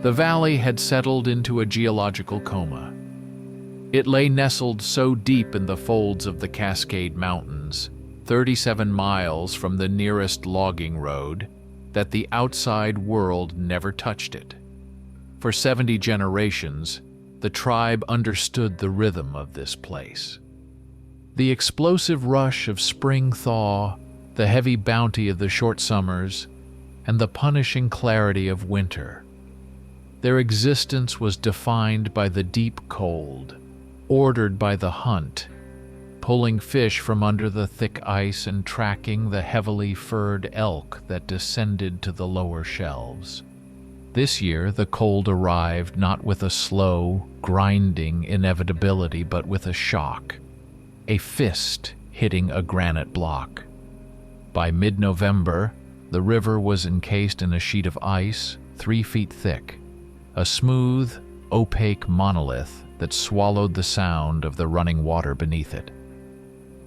The valley had settled into a geological coma. It lay nestled so deep in the folds of the Cascade Mountains, 37 miles from the nearest logging road, that the outside world never touched it. For 70 generations, the tribe understood the rhythm of this place. The explosive rush of spring thaw, the heavy bounty of the short summers, and the punishing clarity of winter. Their existence was defined by the deep cold, ordered by the hunt, pulling fish from under the thick ice and tracking the heavily furred elk that descended to the lower shelves. This year, the cold arrived not with a slow, grinding inevitability, but with a shock, a fist hitting a granite block. By mid-November, the river was encased in a sheet of ice 3 feet thick, a smooth, opaque monolith that swallowed the sound of the running water beneath it.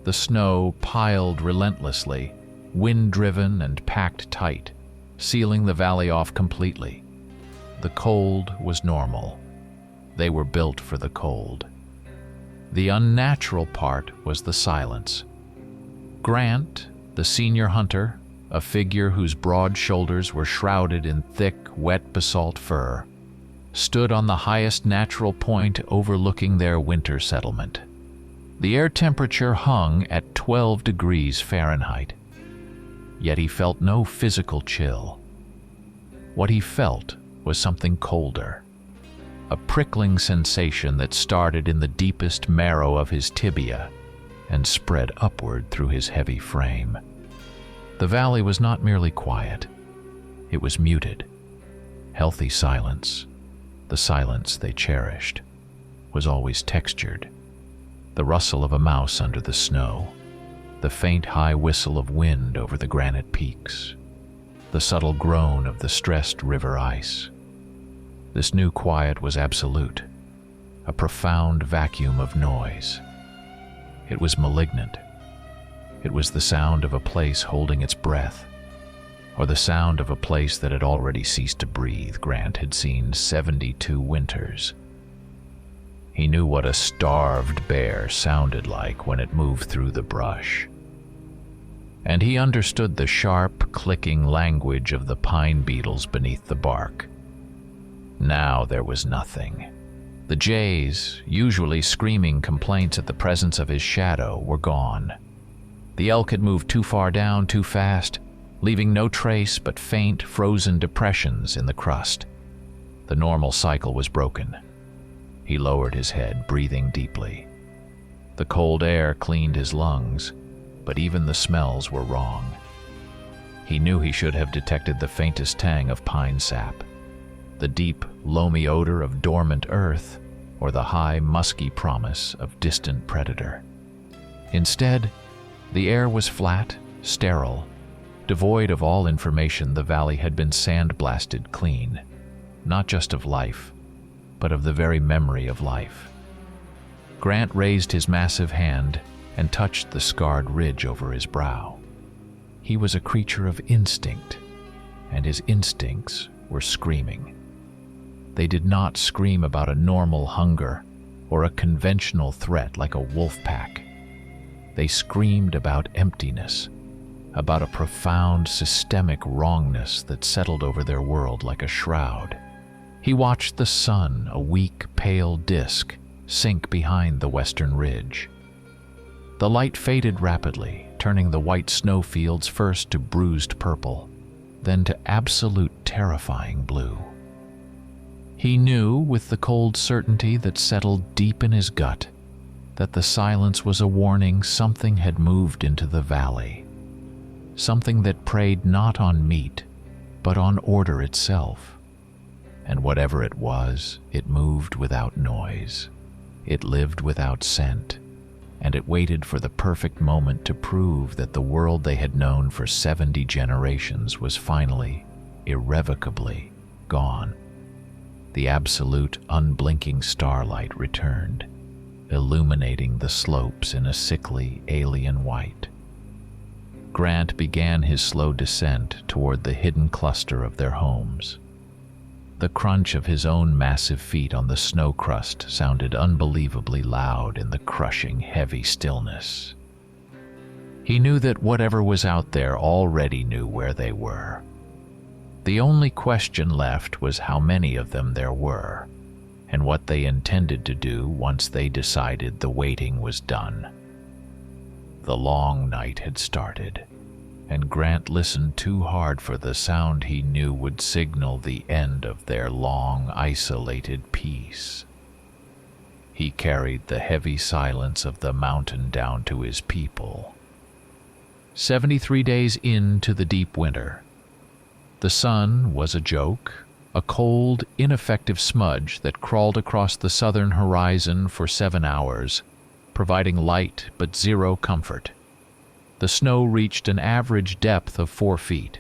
The snow piled relentlessly, wind-driven and packed tight, sealing the valley off completely. The cold was normal. They were built for the cold. The unnatural part was the silence. Grant, the senior hunter, a figure whose broad shoulders were shrouded in thick, wet basalt fur, stood on the highest natural point overlooking their winter settlement. The air temperature hung at 12 degrees Fahrenheit, yet he felt no physical chill. What he felt was something colder, a prickling sensation that started in the deepest marrow of his tibia and spread upward through his heavy frame. The valley was not merely quiet, it was muted. Healthy silence, the silence they cherished, was always textured. The rustle of a mouse under the snow, the faint high whistle of wind over the granite peaks, the subtle groan of the stressed river ice. This new quiet was absolute, a profound vacuum of noise. It was malignant. It was the sound of a place holding its breath, or the sound of a place that had already ceased to breathe. Grant had seen 72 winters. He knew what a starved bear sounded like when it moved through the brush. And he understood the sharp, clicking language of the pine beetles beneath the bark. Now there was nothing. The jays, usually screaming complaints at the presence of his shadow, were gone. The elk had moved too far down too fast, leaving no trace but faint, frozen depressions in the crust. The normal cycle was broken. He lowered his head, breathing deeply. The cold air cleaned his lungs, but even the smells were wrong. He knew he should have detected the faintest tang of pine sap, the deep, loamy odor of dormant earth, or the high, musky promise of distant predator. Instead, the air was flat, sterile, devoid of all information. The valley had been sandblasted clean, not just of life, but of the very memory of life. Grant raised his massive hand and touched the scarred ridge over his brow. He was a creature of instinct, and his instincts were screaming. They did not scream about a normal hunger or a conventional threat like a wolf pack. They screamed about emptiness, about a profound systemic wrongness that settled over their world like a shroud. He watched the sun, a weak, pale disk, sink behind the western ridge. The light faded rapidly, turning the white snowfields first to bruised purple, then to absolute terrifying blue. He knew, with the cold certainty that settled deep in his gut, that the silence was a warning something had moved into the valley, something that preyed not on meat, but on order itself. And whatever it was, it moved without noise. It lived without scent, and it waited for the perfect moment to prove that the world they had known for 70 generations was finally, irrevocably, gone. The absolute, unblinking starlight returned, illuminating the slopes in a sickly, alien white. Grant began his slow descent toward the hidden cluster of their homes. The crunch of his own massive feet on the snow crust sounded unbelievably loud in the crushing, heavy stillness. He knew that whatever was out there already knew where they were. The only question left was how many of them there were, and what they intended to do once they decided the waiting was done. The long night had started, and Grant listened too hard for the sound he knew would signal the end of their long, isolated peace. He carried the heavy silence of the mountain down to his people. 73 days into the deep winter. The sun was a joke, a cold, ineffective smudge that crawled across the southern horizon for 7 hours, providing light but zero comfort. The snow reached an average depth of 4 feet,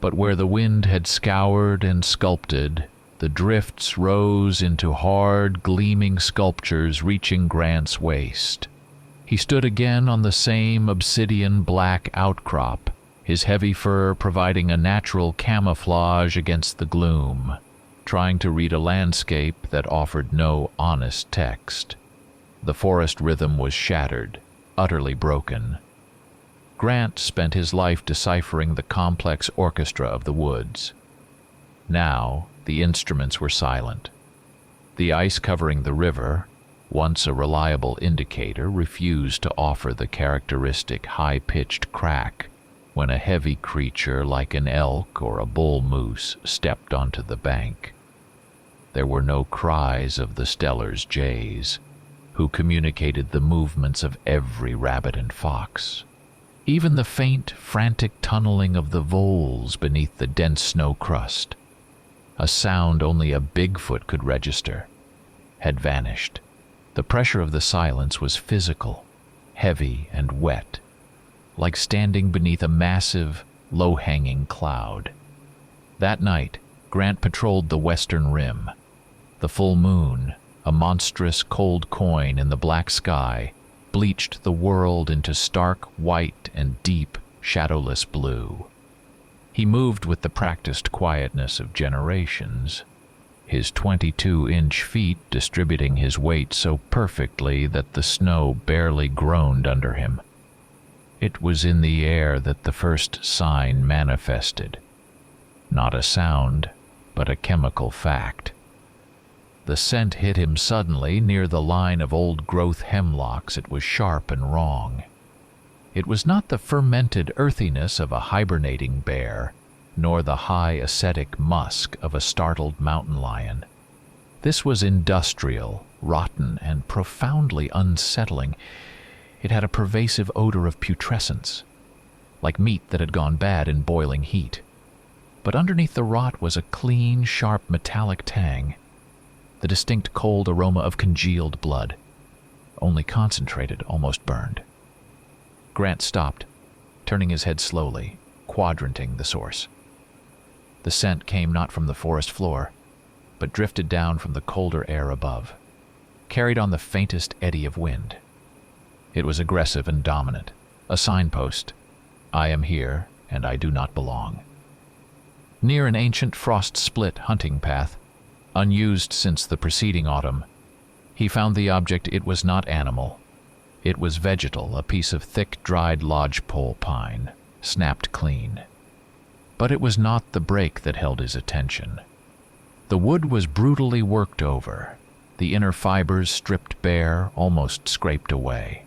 but where the wind had scoured and sculpted, the drifts rose into hard, gleaming sculptures reaching Grant's waist. He stood again on the same obsidian-black outcrop, his heavy fur providing a natural camouflage against the gloom, trying to read a landscape that offered no honest text. The forest rhythm was shattered, utterly broken. Grant spent his life deciphering the complex orchestra of the woods. Now, the instruments were silent. The ice covering the river, once a reliable indicator, refused to offer the characteristic high-pitched crack when a heavy creature like an elk or a bull moose stepped onto the bank. There were no cries of the Stellar's jays, who communicated the movements of every rabbit and fox. Even the faint, frantic tunneling of the voles beneath the dense snow crust, a sound only a Bigfoot could register, had vanished. The pressure of the silence was physical, heavy and wet, like standing beneath a massive, low-hanging cloud. That night, Grant patrolled the western rim. The full moon, a monstrous cold coin in the black sky, bleached the world into stark white and deep, shadowless blue. He moved with the practiced quietness of generations, his 22-inch feet distributing his weight so perfectly that the snow barely groaned under him. It was in the air that the first sign manifested. Not a sound, but a chemical fact. The scent hit him suddenly near the line of old-growth hemlocks. It was sharp and wrong. It was not the fermented earthiness of a hibernating bear, nor the high ascetic musk of a startled mountain lion. This was industrial, rotten, and profoundly unsettling. It had a pervasive odor of putrescence, like meat that had gone bad in boiling heat. But underneath the rot was a clean, sharp, metallic tang, the distinct cold aroma of congealed blood, only concentrated, almost burned. Grant stopped, turning his head slowly, quadranting the source. The scent came not from the forest floor, but drifted down from the colder air above, carried on the faintest eddy of wind. It was aggressive and dominant, a signpost. I am here, and I do not belong. Near an ancient frost-split hunting path, unused since the preceding autumn, he found the object. It was not animal. It was vegetal, a piece of thick, dried lodgepole pine, snapped clean. But it was not the break that held his attention. The wood was brutally worked over, the inner fibers stripped bare, almost scraped away.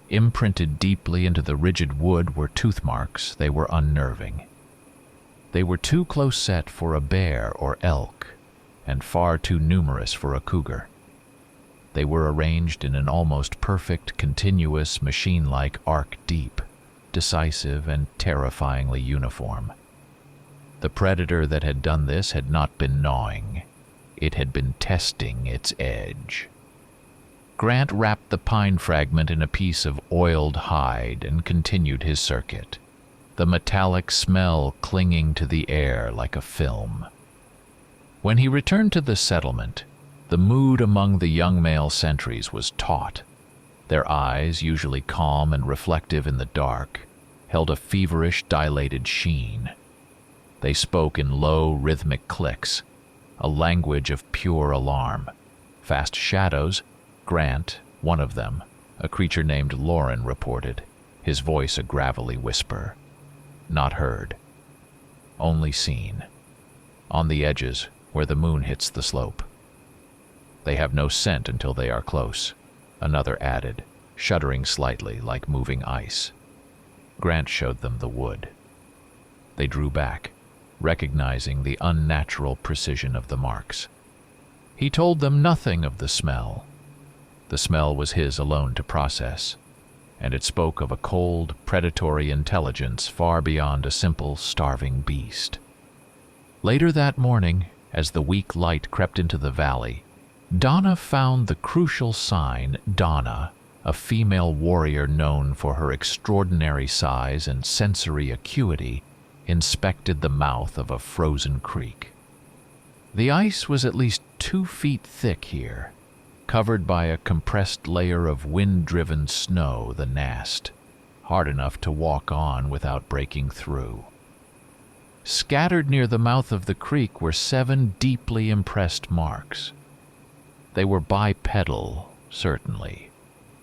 Imprinted deeply into the rigid wood were tooth marks. They were unnerving. They were too close set for a bear or elk, and far too numerous for a cougar. They were arranged in an almost perfect, continuous, machine-like arc deep, decisive and terrifyingly uniform. The predator that had done this had not been gnawing. It had been testing its edge. Grant wrapped the pine fragment in a piece of oiled hide and continued his circuit, the metallic smell clinging to the air like a film. When he returned to the settlement, the mood among the young male sentries was taut. Their eyes, usually calm and reflective in the dark, held a feverish, dilated sheen. They spoke in low, rhythmic clicks, a language of pure alarm. Fast shadows. Grant, one of them, a creature named Lauren, reported, his voice a gravelly whisper. Not heard. Only seen. On the edges, where the moon hits the slope. They have no scent until they are close, another added, shuddering slightly like moving ice. Grant showed them the wood. They drew back, recognizing the unnatural precision of the marks. He told them nothing of the smell. The smell was his alone to process, and it spoke of a cold, predatory intelligence far beyond a simple, starving beast. Later that morning, as the weak light crept into the valley, Donna found the crucial sign. Donna, a female warrior known for her extraordinary size and sensory acuity, inspected the mouth of a frozen creek. The ice was at least 2 feet thick here, covered by a compressed layer of wind-driven snow, the nast, hard enough to walk on without breaking through. Scattered near the mouth of the creek were 7 deeply impressed marks. They were bipedal, certainly,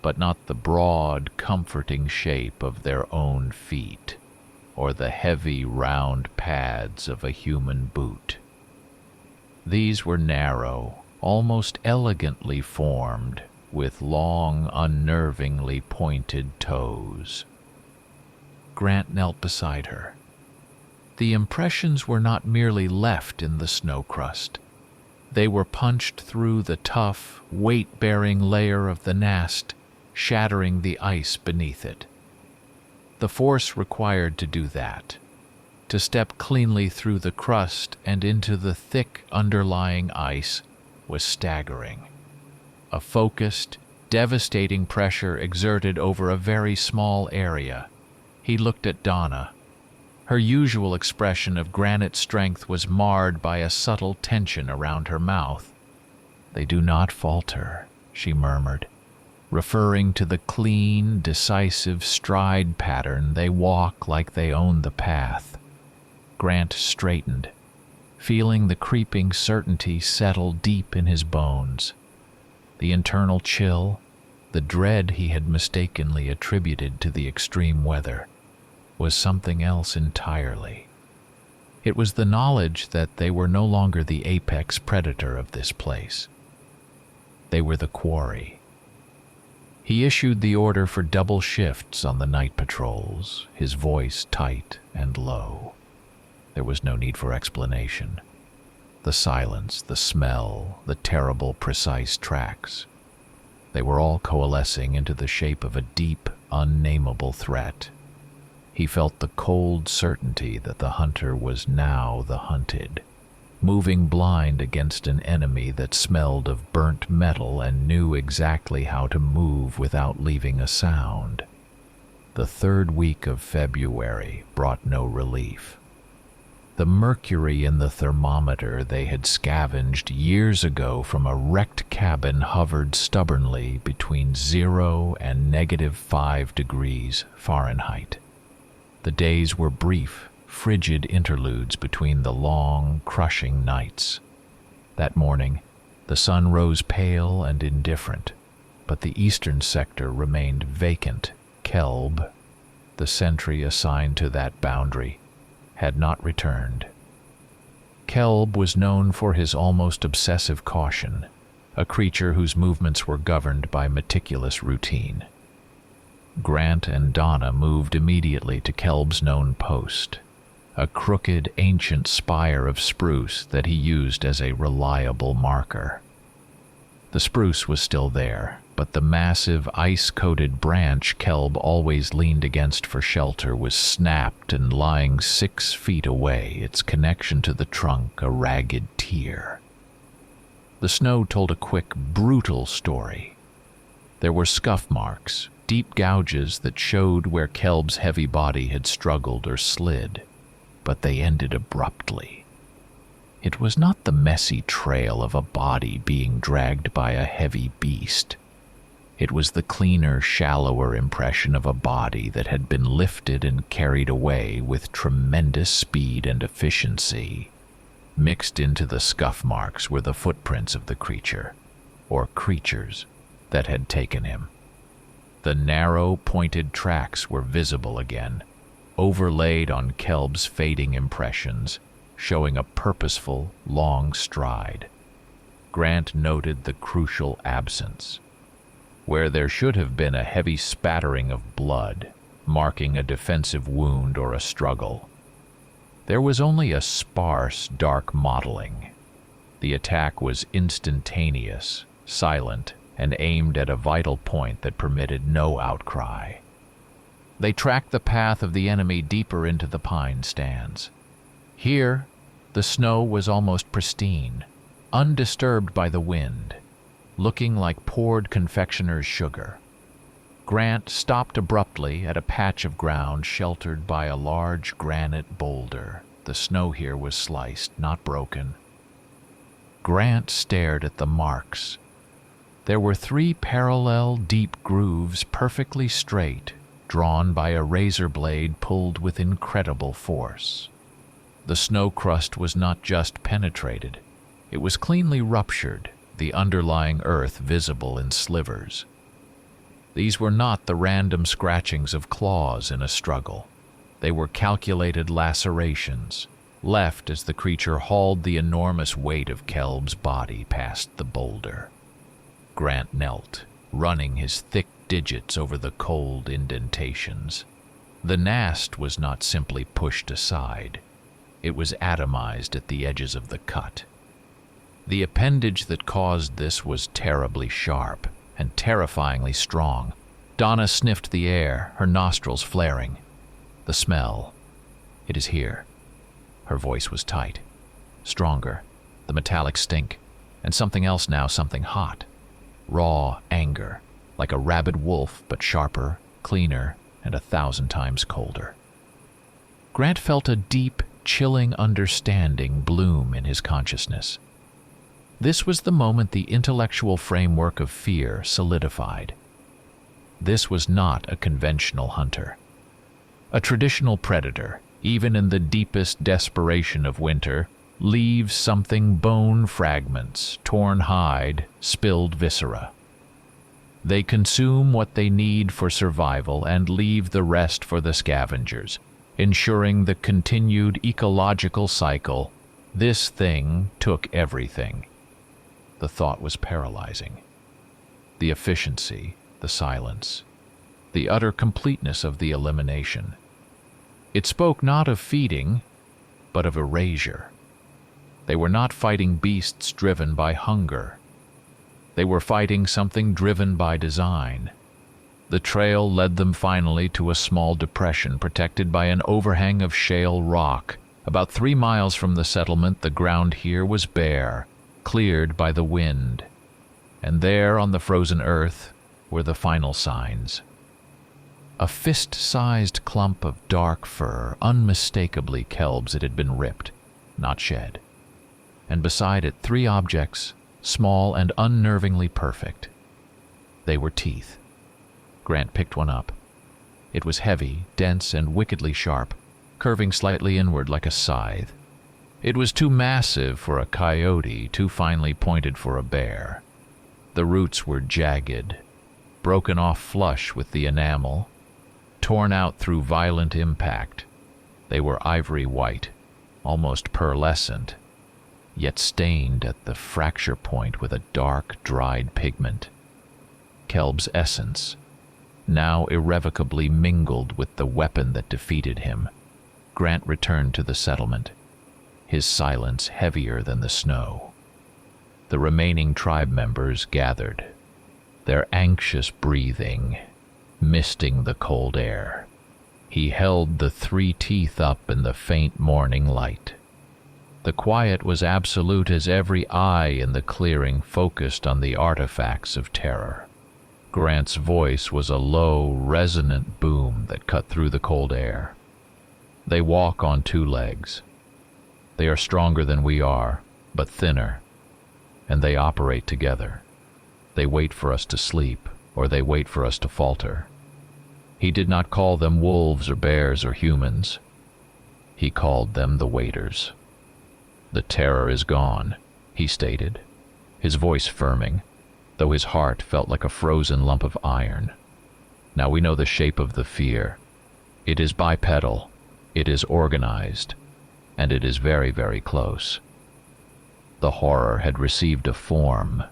but not the broad, comforting shape of their own feet, or the heavy, round pads of a human boot. These were narrow, almost elegantly formed, with long, unnervingly pointed toes. Grant knelt beside her. The impressions were not merely left in the snow crust. They were punched through the tough, weight-bearing layer of the nast, shattering the ice beneath it. The force required to do that, to step cleanly through the crust and into the thick underlying ice, was staggering. A focused, devastating pressure exerted over a very small area. He looked at Donna. Her usual expression of granite strength was marred by a subtle tension around her mouth. "They do not falter," she murmured, referring to the clean, decisive stride pattern. "They walk like they own the path." Grant straightened, feeling the creeping certainty settle deep in his bones. The internal chill, the dread he had mistakenly attributed to the extreme weather, was something else entirely. It was the knowledge that they were no longer the apex predator of this place. They were the quarry. He issued the order for double shifts on the night patrols, his voice tight and low. There was no need for explanation. The silence, the smell, the terrible, precise tracks. They were all coalescing into the shape of a deep, unnameable threat. He felt the cold certainty that the hunter was now the hunted, moving blind against an enemy that smelled of burnt metal and knew exactly how to move without leaving a sound. The 3rd week of February brought no relief. The mercury in the thermometer they had scavenged years ago from a wrecked cabin hovered stubbornly between 0 and -5 degrees Fahrenheit. The days were brief, frigid interludes between the long, crushing nights. That morning, the sun rose pale and indifferent, but the eastern sector remained vacant. Kelb, the sentry assigned to that boundary, had not returned. Kelb was known for his almost obsessive caution, a creature whose movements were governed by meticulous routine. Grant and Donna moved immediately to Kelb's known post, a crooked, ancient spire of spruce that he used as a reliable marker. The spruce was still there, but the massive, ice-coated branch Kelb always leaned against for shelter was snapped and lying 6 feet away, its connection to the trunk a ragged tear. The snow told a quick, brutal story. There were scuff marks, deep gouges that showed where Kelb's heavy body had struggled or slid, but they ended abruptly. It was not the messy trail of a body being dragged by a heavy beast. It was the cleaner, shallower impression of a body that had been lifted and carried away with tremendous speed and efficiency. Mixed into the scuff marks were the footprints of the creature, or creatures, that had taken him. The narrow, pointed tracks were visible again, overlaid on Kelb's fading impressions, showing a purposeful, long stride. Grant noted the crucial absence, where there should have been a heavy spattering of blood, marking a defensive wound or a struggle. There was only a sparse, dark mottling. The attack was instantaneous, silent, and aimed at a vital point that permitted no outcry. They tracked the path of the enemy deeper into the pine stands. Here, the snow was almost pristine, undisturbed by the wind, looking like poured confectioner's sugar. Grant stopped abruptly at a patch of ground sheltered by a large granite boulder. The snow here was sliced, not broken. Grant stared at the marks. There were 3 parallel, deep grooves, perfectly straight, drawn by a razor blade pulled with incredible force. The snow crust was not just penetrated, it was cleanly ruptured, the underlying earth visible in slivers. These were not the random scratchings of claws in a struggle. They were calculated lacerations, left as the creature hauled the enormous weight of Kelb's body past the boulder. Grant knelt, running his thick digits over the cold indentations. The nast was not simply pushed aside. It was atomized at the edges of the cut. The appendage that caused this was terribly sharp and terrifyingly strong. Donna sniffed the air, her nostrils flaring. The smell. It is here. Her voice was tight, stronger, the metallic stink, and something else now, something hot. Raw anger, like a rabid wolf, but sharper, cleaner, and 1,000 times colder. Grant felt a deep, chilling understanding bloom in his consciousness. This was the moment the intellectual framework of fear solidified. This was not a conventional hunter. A traditional predator, even in the deepest desperation of winter, leaves something: bone fragments, torn hide, spilled viscera. They consume what they need for survival and leave the rest for the scavengers, ensuring the continued ecological cycle. This thing took everything. The thought was paralyzing. The efficiency, the silence, the utter completeness of the elimination. It spoke not of feeding, but of erasure. They were not fighting beasts driven by hunger. They were fighting something driven by design. The trail led them finally to a small depression protected by an overhang of shale rock. About 3 miles from the settlement, the ground here was bare, cleared by the wind. And there, on the frozen earth, were the final signs. A fist-sized clump of dark fur, unmistakably Kelb's. It had been ripped, not shed. And beside it, 3 objects, small and unnervingly perfect. They were teeth. Grant picked one up. It was heavy, dense, and wickedly sharp, curving slightly inward like a scythe. It was too massive for a coyote, too finely pointed for a bear. The roots were jagged, broken off flush with the enamel, torn out through violent impact. They were ivory white, almost pearlescent, yet stained at the fracture point with a dark, dried pigment. Kelb's essence, now irrevocably mingled with the weapon that defeated him. Grant returned to the settlement, his silence heavier than the snow. The remaining tribe members gathered, their anxious breathing misting the cold air. He held the 3 teeth up in the faint morning light. The quiet was absolute as every eye in the clearing focused on the artifacts of terror. Grant's voice was a low, resonant boom that cut through the cold air. They walk on 2 legs. They are stronger than we are, but thinner, and they operate together. They wait for us to sleep, or they wait for us to falter. He did not call them wolves or bears or humans. He called them the waiters. "The terror is gone," he stated, his voice firming, though his heart felt like a frozen lump of iron. "Now we know the shape of the fear. It is bipedal, it is organized, and it is very, very close." The horror had received a form,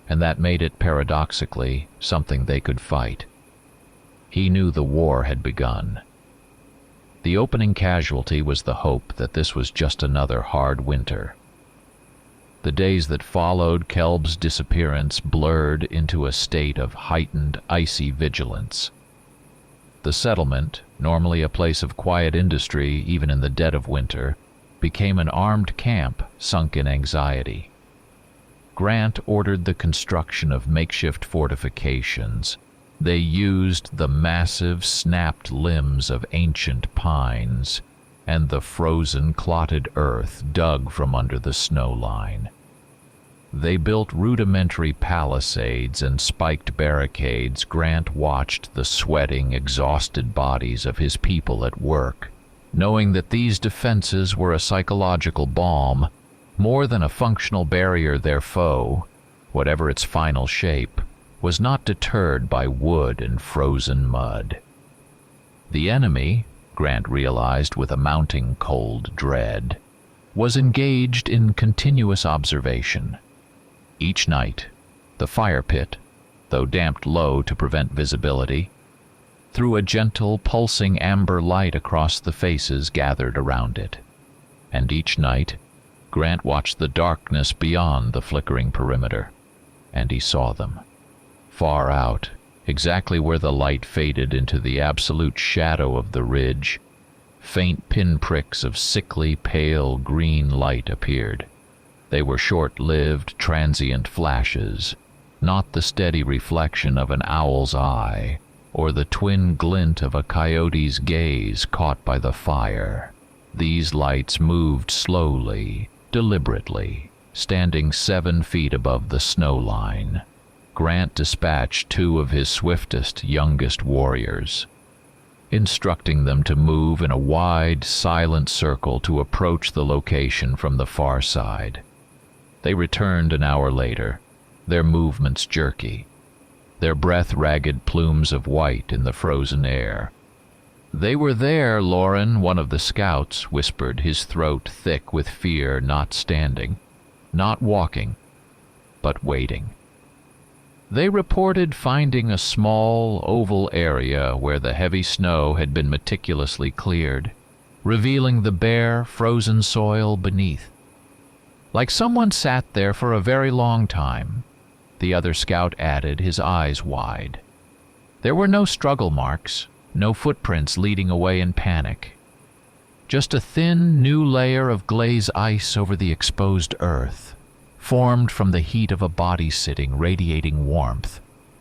and that made it paradoxically something they could fight. He knew the war had begun. The opening casualty was the hope that this was just another hard winter. The days that followed Kelb's disappearance blurred into a state of heightened, icy vigilance. The settlement, normally a place of quiet industry even in the dead of winter, became an armed camp sunk in anxiety. Grant ordered the construction of makeshift fortifications. They used the massive, snapped limbs of ancient pines and the frozen, clotted earth dug from under the snow line. They built rudimentary palisades and spiked barricades. Grant watched the sweating, exhausted bodies of his people at work, knowing that these defenses were a psychological balm, more than a functional barrier. Their foe, whatever its final shape, was not deterred by wood and frozen mud. The enemy, Grant realized with a mounting cold dread, was engaged in continuous observation. Each night, the fire pit, though damped low to prevent visibility, threw a gentle, pulsing amber light across the faces gathered around it. And each night, Grant watched the darkness beyond the flickering perimeter, and he saw them. Far out, exactly where the light faded into the absolute shadow of the ridge, faint pinpricks of sickly, pale green light appeared. They were short-lived, transient flashes, not the steady reflection of an owl's eye, or the twin glint of a coyote's gaze caught by the fire. These lights moved slowly, deliberately, standing 7 feet above the snow line. Grant dispatched 2 of his swiftest, youngest warriors, instructing them to move in a wide, silent circle to approach the location from the far side. They returned an hour later, their movements jerky, their breath ragged plumes of white in the frozen air. "They were there, Lauren," one of the scouts whispered, his throat thick with fear, not standing, not walking, but waiting. They reported finding a small, oval area where the heavy snow had been meticulously cleared, revealing the bare, frozen soil beneath. "Like someone sat there for a very long time," the other scout added, his eyes wide. There were no struggle marks, no footprints leading away in panic. Just a thin, new layer of glaze ice over the exposed earth, formed from the heat of a body sitting, radiating warmth.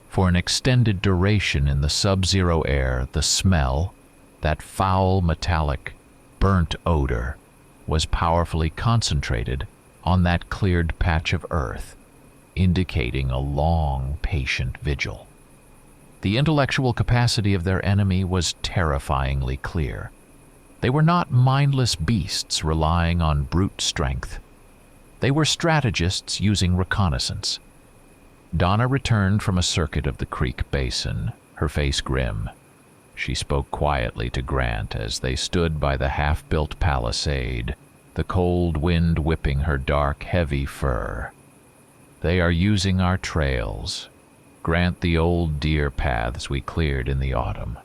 For an extended duration in the sub-zero air, the smell, that foul, metallic, burnt odor, was powerfully concentrated on that cleared patch of earth, indicating a long, patient vigil. The intellectual capacity of their enemy was terrifyingly clear. They were not mindless beasts relying on brute strength. They were strategists using reconnaissance. Donna returned from a circuit of the creek basin, her face grim. She spoke quietly to Grant as they stood by the half-built palisade, the cold wind whipping her dark, heavy fur. "They are using our trails. Grant, the old deer paths we cleared in the autumn.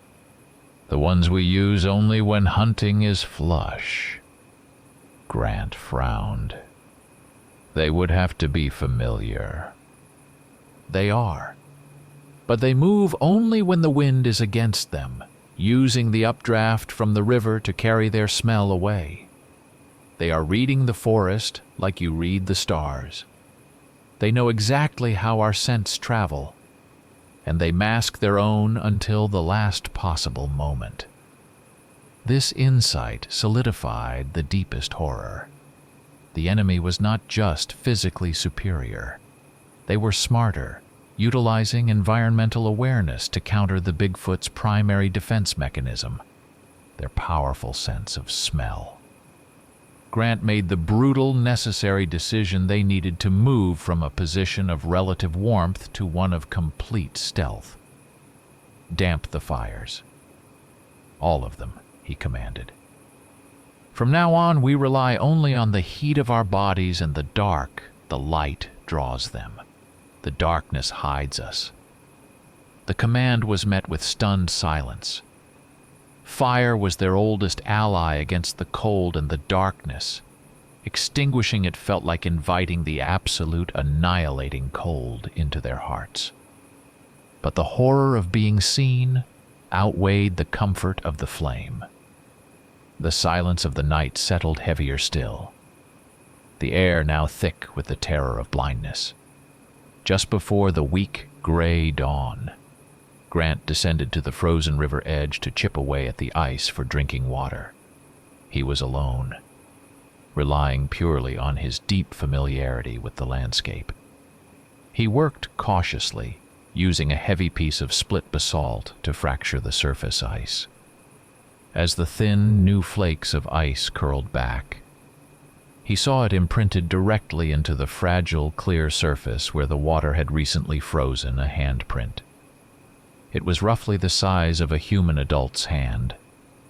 The ones we use only when hunting is flush." Grant frowned. "They would have to be familiar." "They are. But they move only when the wind is against them, using the updraft from the river to carry their smell away. They are reading the forest like you read the stars. They know exactly how our scents travel, and they mask their own until the last possible moment." This insight solidified the deepest horror. The enemy was not just physically superior. They were smarter, utilizing environmental awareness to counter the Bigfoot's primary defense mechanism, their powerful sense of smell. Grant made the brutal, necessary decision they needed to move from a position of relative warmth to one of complete stealth. "Damp the fires. All of them," he commanded. "From now on, we rely only on the heat of our bodies and the dark. The light draws them. The darkness hides us." The command was met with stunned silence. Fire was their oldest ally against the cold and the darkness. Extinguishing it felt like inviting the absolute, annihilating cold into their hearts. But the horror of being seen outweighed the comfort of the flame. The silence of the night settled heavier still, the air now thick with the terror of blindness. Just before the weak, gray dawn, Grant descended to the frozen river edge to chip away at the ice for drinking water. He was alone, relying purely on his deep familiarity with the landscape. He worked cautiously, using a heavy piece of split basalt to fracture the surface ice. As the thin, new flakes of ice curled back, he saw it imprinted directly into the fragile, clear surface where the water had recently frozen a handprint. It was roughly the size of a human adult's hand,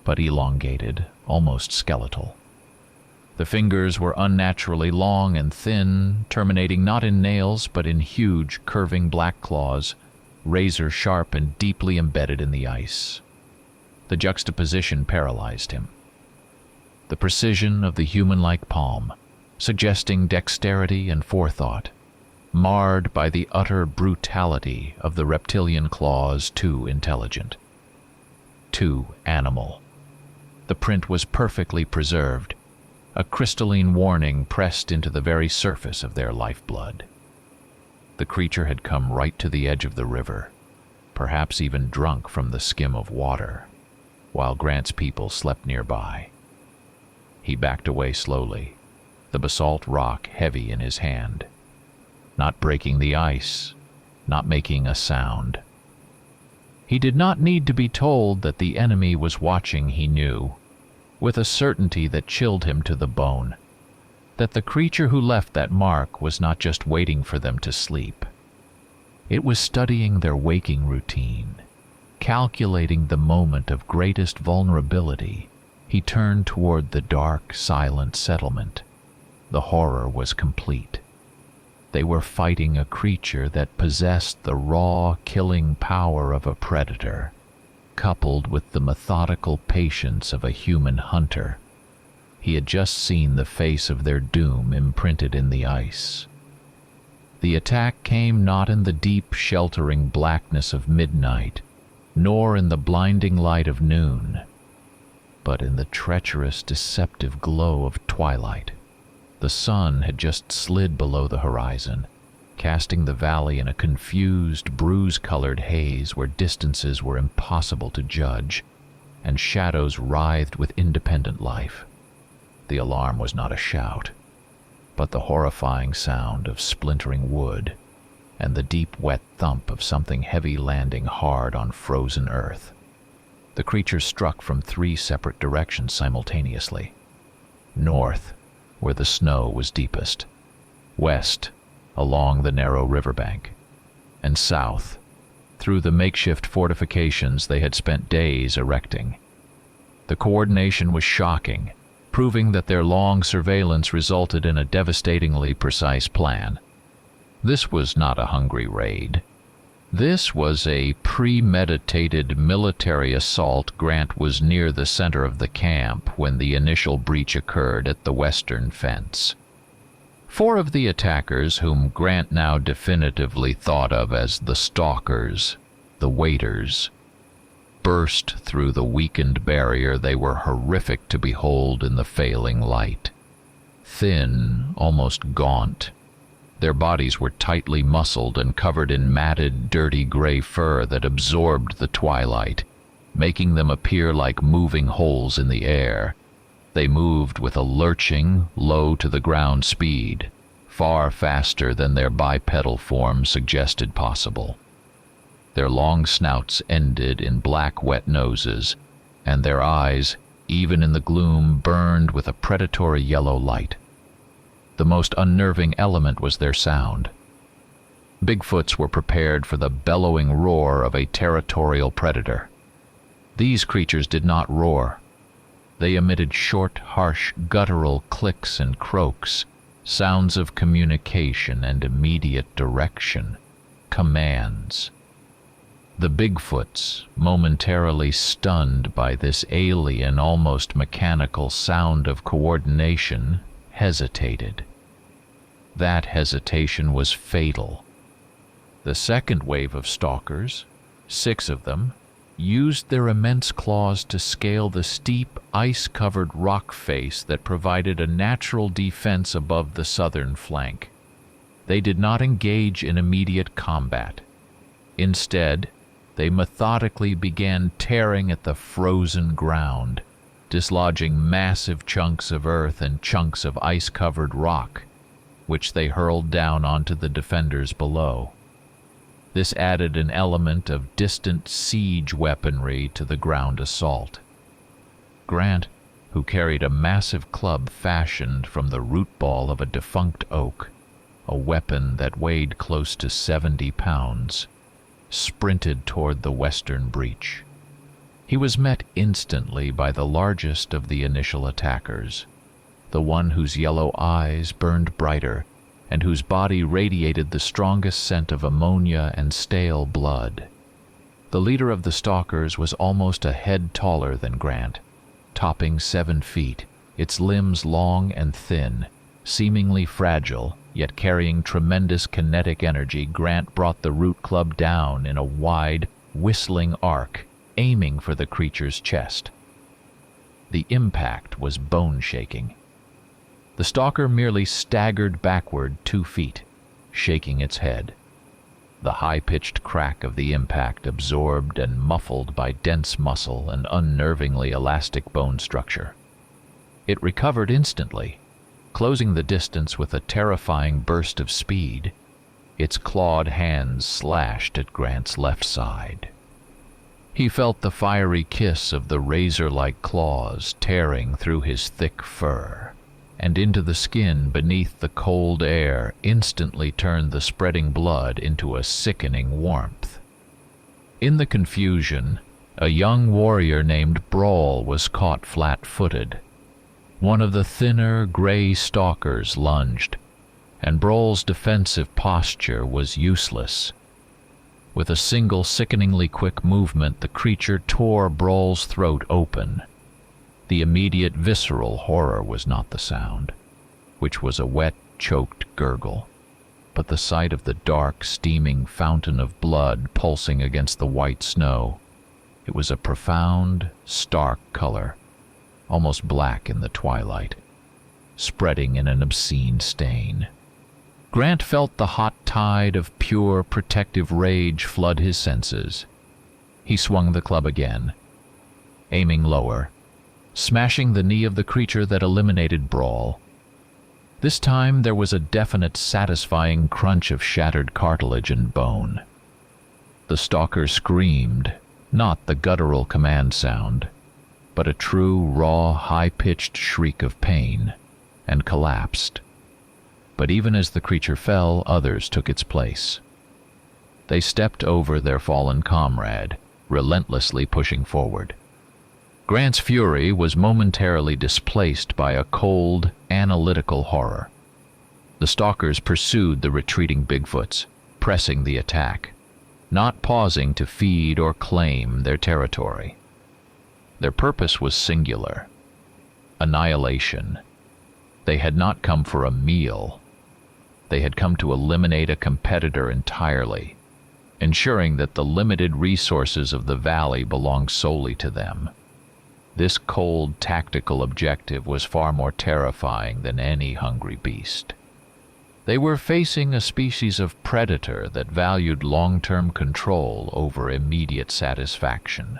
but elongated, almost skeletal. The fingers were unnaturally long and thin, terminating not in nails but in huge, curving black claws, razor-sharp and deeply embedded in the ice. The juxtaposition paralyzed him. The precision of the human-like palm, suggesting dexterity and forethought, marred by the utter brutality of the reptilian claws, too intelligent, too animal. The print was perfectly preserved, a crystalline warning pressed into the very surface of their lifeblood. The creature had come right to the edge of the river, perhaps even drunk from the skim of water, while Grant's people slept nearby. He backed away slowly, the basalt rock heavy in his hand, not breaking the ice, not making a sound. He did not need to be told that the enemy was watching, he knew, with a certainty that chilled him to the bone, that the creature who left that mark was not just waiting for them to sleep. It was studying their waking routine, calculating the moment of greatest vulnerability. He turned toward the dark, silent settlement. The horror was complete. They were fighting a creature that possessed the raw, killing power of a predator, coupled with the methodical patience of a human hunter. He had just seen the face of their doom imprinted in the ice. The attack came not in the deep, sheltering blackness of midnight, nor in the blinding light of noon, but in the treacherous, deceptive glow of twilight. The sun had just slid below the horizon, casting the valley in a confused, bruise-colored haze where distances were impossible to judge, and shadows writhed with independent life. The alarm was not a shout, but the horrifying sound of splintering wood and the deep, wet thump of something heavy landing hard on frozen earth. The creature struck from 3 separate directions simultaneously. North, where the snow was deepest, west, along the narrow riverbank, and south, through the makeshift fortifications they had spent days erecting. The coordination was shocking, proving that their long surveillance resulted in a devastatingly precise plan. This was not a hungry raid. This was a premeditated military assault. Grant was near the center of the camp when the initial breach occurred at the western fence. 4 of the attackers, whom Grant now definitively thought of as the stalkers, the waiters, burst through the weakened barrier. They were horrific to behold in the failing light. Thin, almost gaunt, their bodies were tightly muscled and covered in matted, dirty gray fur that absorbed the twilight, making them appear like moving holes in the air. They moved with a lurching, low-to-the-ground speed, far faster than their bipedal form suggested possible. Their long snouts ended in black, wet noses, and their eyes, even in the gloom, burned with a predatory yellow light. The most unnerving element was their sound. Bigfoots were prepared for the bellowing roar of a territorial predator. These creatures did not roar. They emitted short, harsh, guttural clicks and croaks, sounds of communication and immediate direction, commands. The Bigfoots, momentarily stunned by this alien, almost mechanical sound of coordination, hesitated. That hesitation was fatal. The second wave of stalkers, 6 of them, used their immense claws to scale the steep, ice-covered rock face that provided a natural defense above the southern flank. They did not engage in immediate combat. Instead, they methodically began tearing at the frozen ground, dislodging massive chunks of earth and chunks of ice-covered rock, which they hurled down onto the defenders below. This added an element of distant siege weaponry to the ground assault. Grant, who carried a massive club fashioned from the root ball of a defunct oak, a weapon that weighed close to 70 pounds, sprinted toward the western breach. He was met instantly by the largest of the initial attackers, the one whose yellow eyes burned brighter and whose body radiated the strongest scent of ammonia and stale blood. The leader of the stalkers was almost a head taller than Grant, topping 7 feet, its limbs long and thin, seemingly fragile, yet carrying tremendous kinetic energy. Grant brought the root club down in a wide, whistling arc, aiming for the creature's chest. The impact was bone-shaking. The stalker merely staggered backward 2 feet, shaking its head. The high-pitched crack of the impact absorbed and muffled by dense muscle and unnervingly elastic bone structure. It recovered instantly, closing the distance with a terrifying burst of speed. Its clawed hands slashed at Grant's left side. He felt the fiery kiss of the razor-like claws tearing through his thick fur, and into the skin beneath. The cold air instantly turned the spreading blood into a sickening warmth. In the confusion, a young warrior named Brawl was caught flat-footed. One of the thinner, gray stalkers lunged, and Brawl's defensive posture was useless. With a single sickeningly quick movement, the creature tore Brawl's throat open. The immediate visceral horror was not the sound, which was a wet, choked gurgle, but the sight of the dark, steaming fountain of blood pulsing against the white snow. It was a profound, stark color, almost black in the twilight, spreading in an obscene stain. Grant felt the hot tide of pure, protective rage flood his senses. He swung the club again, aiming lower, smashing the knee of the creature that eliminated Brawl. This time there was a definite, satisfying crunch of shattered cartilage and bone. The stalker screamed, not the guttural command sound, but a true, raw, high-pitched shriek of pain, and collapsed. But even as the creature fell, others took its place. They stepped over their fallen comrade, relentlessly pushing forward. Grant's fury was momentarily displaced by a cold, analytical horror. The stalkers pursued the retreating Bigfoots, pressing the attack, not pausing to feed or claim their territory. Their purpose was singular: annihilation. They had not come for a meal. They had come to eliminate a competitor entirely, ensuring that the limited resources of the valley belonged solely to them. This cold, tactical objective was far more terrifying than any hungry beast. They were facing a species of predator that valued long-term control over immediate satisfaction.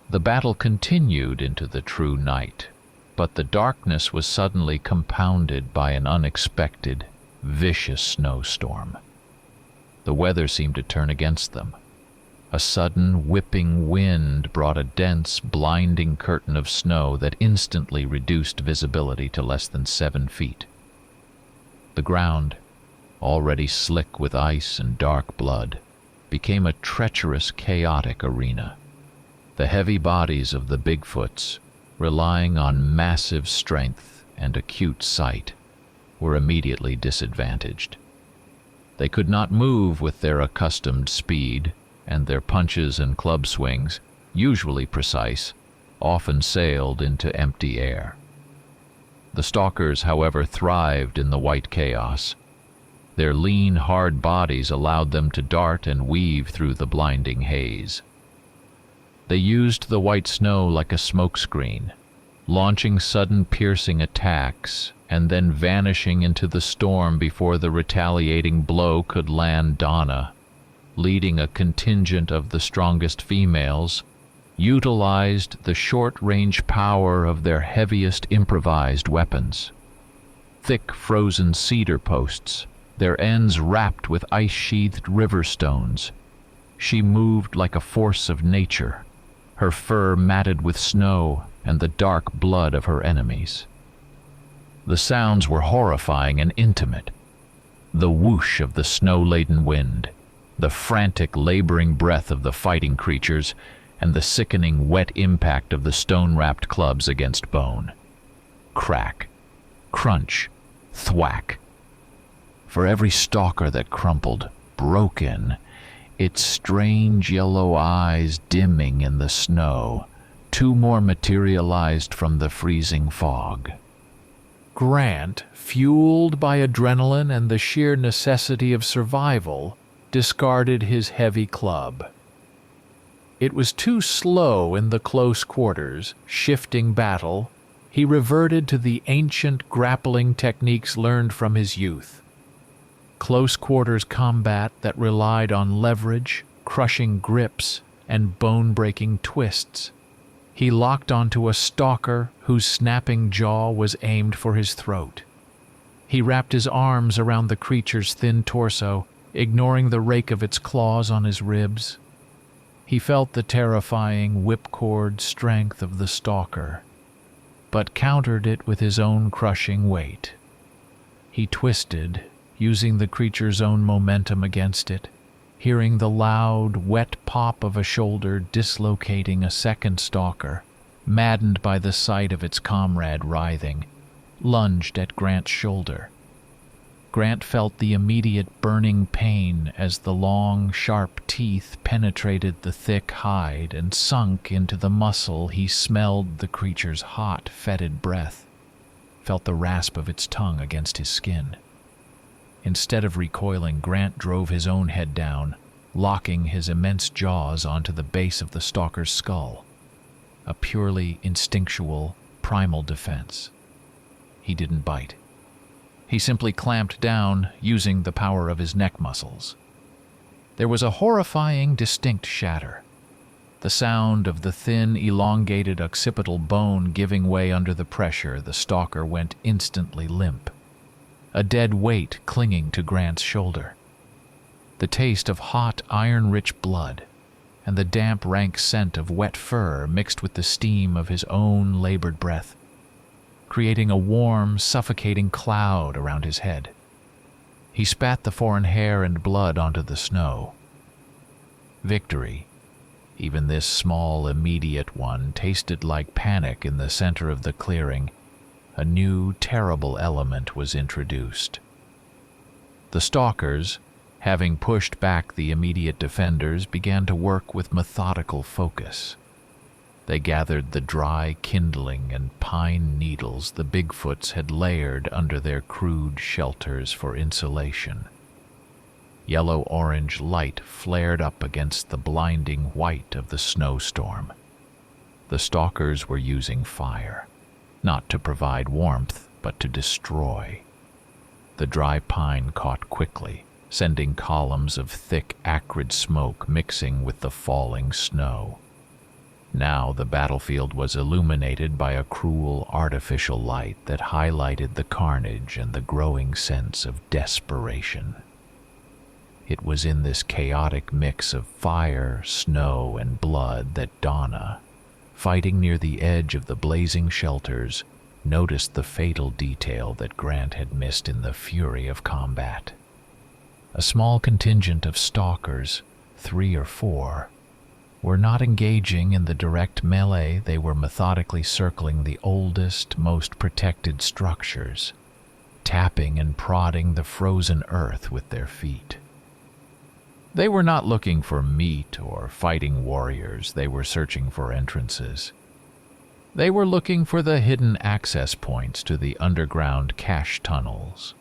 The battle continued into the true night, but the darkness was suddenly compounded by an unexpected, vicious snowstorm. The weather seemed to turn against them. A sudden, whipping wind brought a dense, blinding curtain of snow that instantly reduced visibility to less than 7 feet. The ground, already slick with ice and dark blood, became a treacherous, chaotic arena. The heavy bodies of the Bigfoots, relying on massive strength and acute sight, were immediately disadvantaged. They could not move with their accustomed speed, and their punches and club swings, usually precise, often sailed into empty air. The stalkers, however, thrived in the white chaos. Their lean, hard bodies allowed them to dart and weave through the blinding haze. They used the white snow like a smokescreen, launching sudden piercing attacks and then vanishing into the storm before the retaliating blow could land Donna. Leading a contingent of the strongest females, utilized the short-range power of their heaviest improvised weapons. Thick frozen cedar posts, their ends wrapped with ice-sheathed river stones. She moved like a force of nature, her fur matted with snow and the dark blood of her enemies. The sounds were horrifying and intimate. The whoosh of the snow-laden wind, the frantic, laboring breath of the fighting creatures, and the sickening, wet impact of the stone-wrapped clubs against bone. Crack, crunch, thwack. For every stalker that crumpled, broken, its strange yellow eyes dimming in the snow, 2 more materialized from the freezing fog. Grant, fueled by adrenaline and the sheer necessity of survival, discarded his heavy club. It was too slow in the close quarters, shifting battle. He reverted to the ancient grappling techniques learned from his youth. Close quarters combat that relied on leverage, crushing grips, and bone-breaking twists. He locked onto a stalker whose snapping jaw was aimed for his throat. He wrapped his arms around the creature's thin torso, ignoring the rake of its claws on his ribs. He felt the terrifying whipcord strength of the stalker, but countered it with his own crushing weight. He twisted, using the creature's own momentum against it, hearing the loud, wet pop of a shoulder dislocating a second stalker, maddened by the sight of its comrade writhing, lunged at Grant's shoulder. Grant felt the immediate burning pain as the long, sharp teeth penetrated the thick hide and sunk into the muscle. He smelled the creature's hot, fetid breath, felt the rasp of its tongue against his skin. Instead of recoiling, Grant drove his own head down, locking his immense jaws onto the base of the stalker's skull. A purely instinctual, primal defense. He didn't bite. He simply clamped down, using the power of his neck muscles. There was a horrifying, distinct shatter. The sound of the thin, elongated occipital bone giving way under the pressure. The stalker went instantly limp, a dead weight clinging to Grant's shoulder. The taste of hot, iron-rich blood, and the damp, rank scent of wet fur mixed with the steam of his own labored breath, creating a warm, suffocating cloud around his head. He spat the foreign hair and blood onto the snow. Victory, even this small, immediate one, tasted like panic in the center of the clearing. A new, terrible element was introduced. The stalkers, having pushed back the immediate defenders, began to work with methodical focus. They gathered the dry kindling and pine needles the Bigfoots had layered under their crude shelters for insulation. Yellow-orange light flared up against the blinding white of the snowstorm. The stalkers were using fire, not to provide warmth, but to destroy. The dry pine caught quickly, sending columns of thick, acrid smoke mixing with the falling snow. Now the battlefield was illuminated by a cruel, artificial light that highlighted the carnage and the growing sense of desperation. It was in this chaotic mix of fire, snow, and blood that Donna, fighting near the edge of the blazing shelters, noticed the fatal detail that Grant had missed in the fury of combat. A small contingent of stalkers, 3 or 4, were not engaging in the direct melee. They were methodically circling the oldest, most protected structures, tapping and prodding the frozen earth with their feet. They were not looking for meat or fighting warriors. They were searching for entrances. They were looking for the hidden access points to the underground cache tunnels,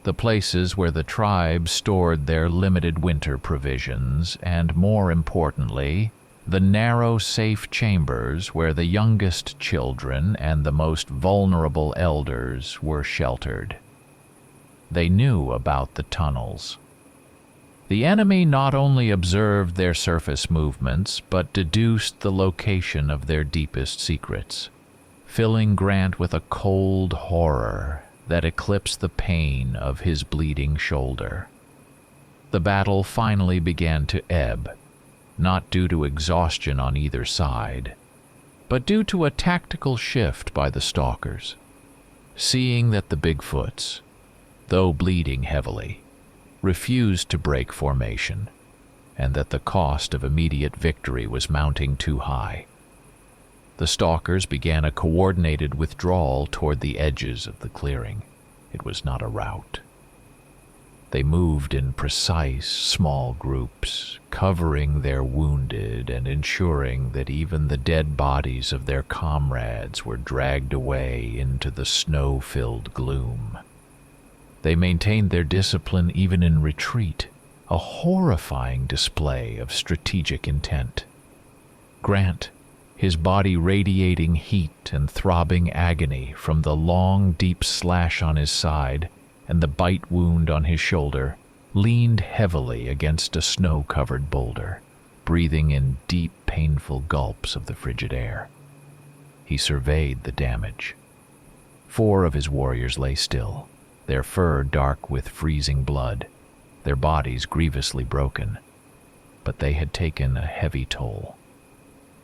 the places where the tribe stored their limited winter provisions, and more importantly, the narrow, safe chambers where the youngest children and the most vulnerable elders were sheltered. They knew about the tunnels. The enemy not only observed their surface movements, but deduced the location of their deepest secrets, filling Grant with a cold horror that eclipsed the pain of his bleeding shoulder. The battle finally began to ebb, not due to exhaustion on either side, but due to a tactical shift by the stalkers, seeing that the Bigfoots, though bleeding heavily, refused to break formation, and that the cost of immediate victory was mounting too high. The stalkers began a coordinated withdrawal toward the edges of the clearing. It was not a rout. They moved in precise, small groups, covering their wounded and ensuring that even the dead bodies of their comrades were dragged away into the snow-filled gloom. They maintained their discipline even in retreat, a horrifying display of strategic intent. Grant, his body radiating heat and throbbing agony from the long, deep slash on his side and the bite wound on his shoulder, leaned heavily against a snow-covered boulder, breathing in deep, painful gulps of the frigid air. He surveyed the damage. 4 of his warriors lay still, their fur dark with freezing blood, their bodies grievously broken, but they had taken a heavy toll.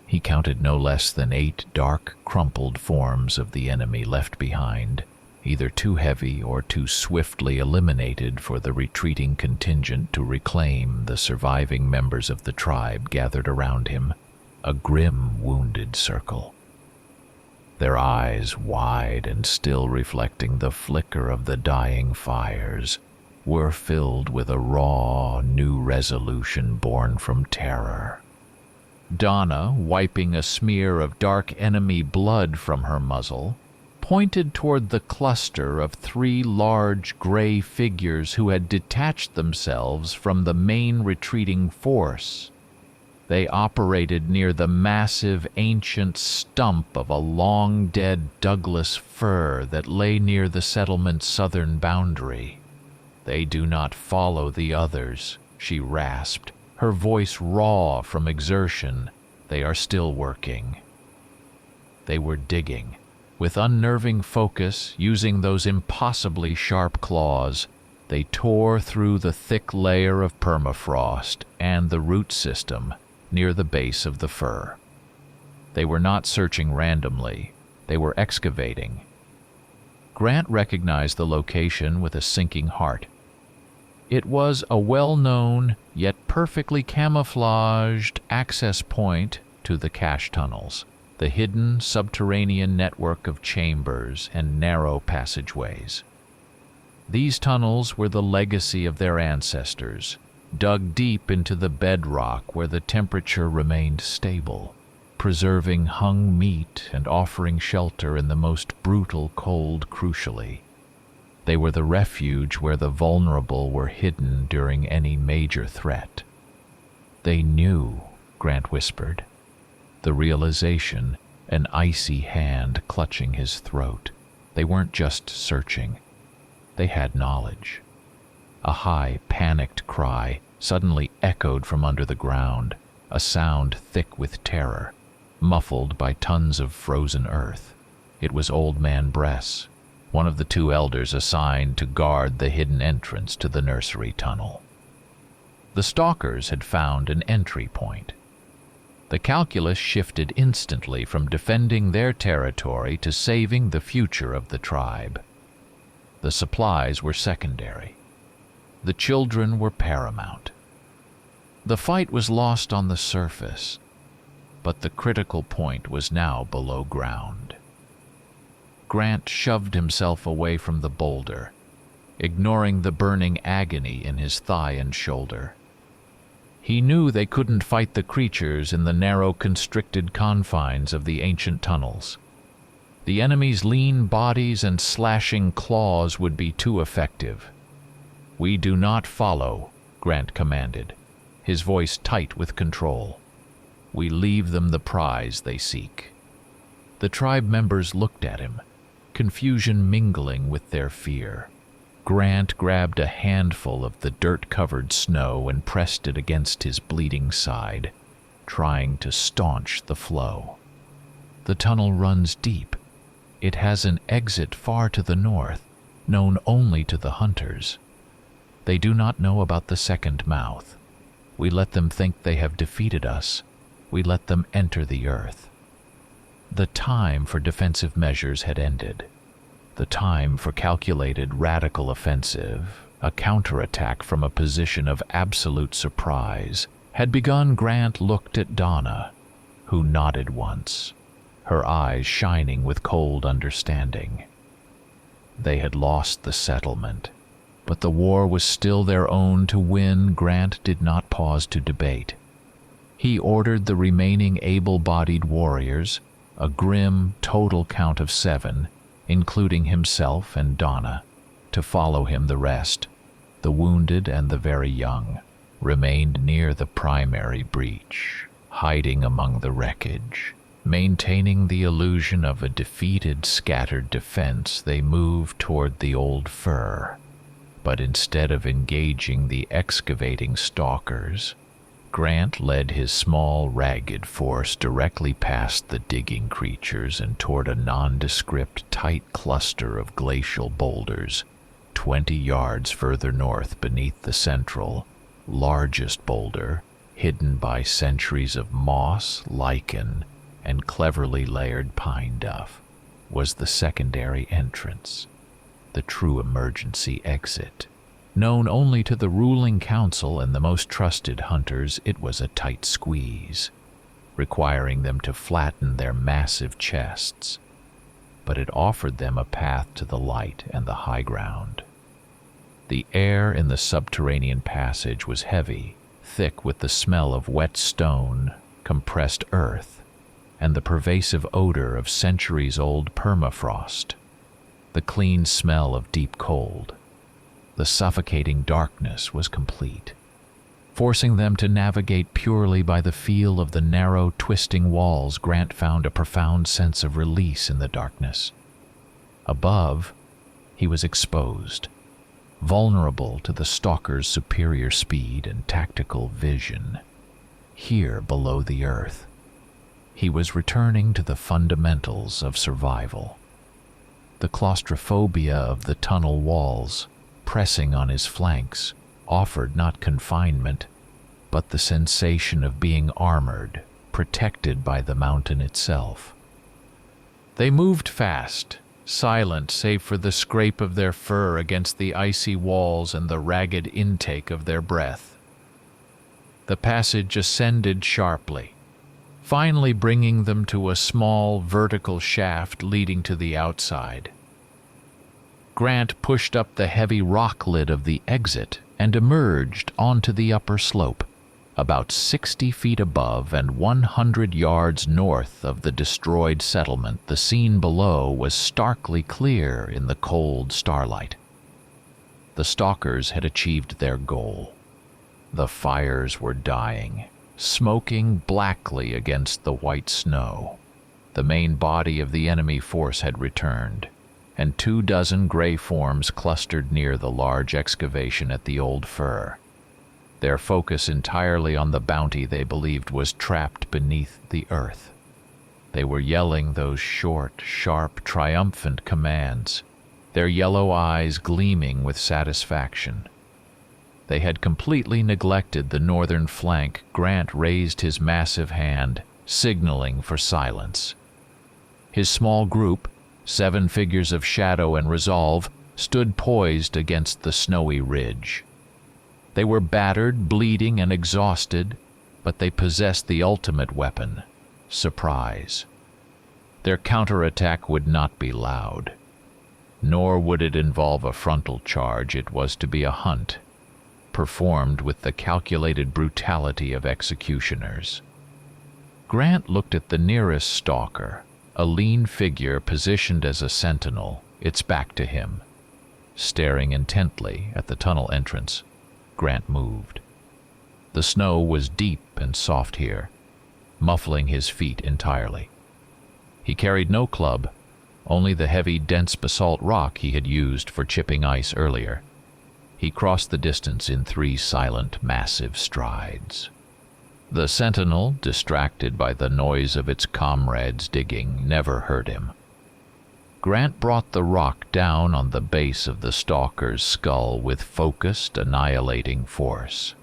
He counted no less than 8 dark, crumpled forms of the enemy left behind, either too heavy or too swiftly eliminated for the retreating contingent to reclaim the surviving members of the tribe gathered around him, a grim, wounded circle. Their eyes, wide and still reflecting the flicker of the dying fires, were filled with a raw, new resolution born from terror. Donna, wiping a smear of dark enemy blood from her muzzle, pointed toward the cluster of 3 large gray figures who had detached themselves from the main retreating force. They operated near the massive ancient stump of a long-dead Douglas fir that lay near the settlement's southern boundary. "They do not follow the others," she rasped, her voice raw from exertion. "They are still working." They were digging, with unnerving focus, using those impossibly sharp claws. They tore through the thick layer of permafrost and the root system near the base of the fir. They were not searching randomly. They were excavating. Grant recognized the location with a sinking heart. It was a well-known, yet perfectly camouflaged access point to the cache tunnels, the hidden subterranean network of chambers and narrow passageways. These tunnels were the legacy of their ancestors, dug deep into the bedrock where the temperature remained stable, preserving hung meat and offering shelter in the most brutal cold crucially. They were the refuge where the vulnerable were hidden during any major threat. They knew, Grant whispered, the realization, an icy hand clutching his throat. They weren't just searching. They had knowledge. A high, panicked cry suddenly echoed from under the ground, a sound thick with terror, muffled by tons of frozen earth. It was Old Man Bress, one of the 2 elders assigned to guard the hidden entrance to the nursery tunnel. The stalkers had found an entry point. The calculus shifted instantly from defending their territory to saving the future of the tribe. The supplies were secondary. The children were paramount. The fight was lost on the surface, but the critical point was now below ground. Grant shoved himself away from the boulder, ignoring the burning agony in his thigh and shoulder. He knew they couldn't fight the creatures in the narrow, constricted confines of the ancient tunnels. The enemy's lean bodies and slashing claws would be too effective. "We do not follow," Grant commanded, his voice tight with control. "We leave them the prize they seek." The tribe members looked at him, confusion mingling with their fear. Grant grabbed a handful of the dirt-covered snow and pressed it against his bleeding side, trying to staunch the flow. The tunnel runs deep. It has an exit far to the north, known only to the hunters. They do not know about the second mouth. We let them think they have defeated us. We let them enter the earth. The time for defensive measures had ended. The time for calculated radical offensive, a counterattack from a position of absolute surprise, had begun. Grant looked at Donna, who nodded once, her eyes shining with cold understanding. They had lost the settlement, but the war was still their own to win. Grant did not pause to debate. He ordered the remaining able-bodied warriors, a grim total count of 7, including himself and Donna, to follow him. The rest, the wounded and the very young, remained near the primary breach, hiding among the wreckage. Maintaining the illusion of a defeated, scattered defense, they moved toward the old fir. But instead of engaging the excavating stalkers, Grant led his small, ragged force directly past the digging creatures and toward a nondescript, tight cluster of glacial boulders, 20 yards further north beneath the central, largest boulder, hidden by centuries of moss, lichen, and cleverly layered pine duff, was the secondary entrance, the true emergency exit. Known only to the ruling council and the most trusted hunters, it was a tight squeeze, requiring them to flatten their massive chests, but it offered them a path to the light and the high ground. The air in the subterranean passage was heavy, thick with the smell of wet stone, compressed earth, and the pervasive odor of centuries-old permafrost, the clean smell of deep cold. The suffocating darkness was complete, forcing them to navigate purely by the feel of the narrow, twisting walls. Grant found a profound sense of release in the darkness. Above, he was exposed, vulnerable to the stalker's superior speed and tactical vision. Here, below the earth, he was returning to the fundamentals of survival. The claustrophobia of the tunnel walls, pressing on his flanks, offered not confinement, but the sensation of being armored, protected by the mountain itself. They moved fast, silent save for the scrape of their fur against the icy walls and the ragged intake of their breath. The passage ascended sharply, finally bringing them to a small vertical shaft leading to the outside. Grant pushed up the heavy rock lid of the exit and emerged onto the upper slope, about 60 feet above and 100 yards north of the destroyed settlement. The scene below was starkly clear in the cold starlight. The stalkers had achieved their goal. The fires were dying, smoking blackly against the white snow. The main body of the enemy force had returned, and 24 gray forms clustered near the large excavation at the old fir, their focus entirely on the bounty they believed was trapped beneath the earth. They were yelling those short, sharp, triumphant commands, their yellow eyes gleaming with satisfaction. They had completely neglected the northern flank. Grant raised his massive hand, signaling for silence. His small group, 7 figures of shadow and resolve, stood poised against the snowy ridge. They were battered, bleeding, and exhausted, but they possessed the ultimate weapon: surprise. Their counterattack would not be loud, nor would it involve a frontal charge. It was to be a hunt, performed with the calculated brutality of executioners. Grant looked at the nearest stalker, a lean figure positioned as a sentinel, its back to him. Staring intently at the tunnel entrance, Grant moved. The snow was deep and soft here, muffling his feet entirely. He carried no club, only the heavy, dense basalt rock he had used for chipping ice earlier. He crossed the distance in 3 silent, massive strides. The sentinel, distracted by the noise of its comrades digging, never heard him. Grant brought the rock down on the base of the stalker's skull with focused, annihilating force.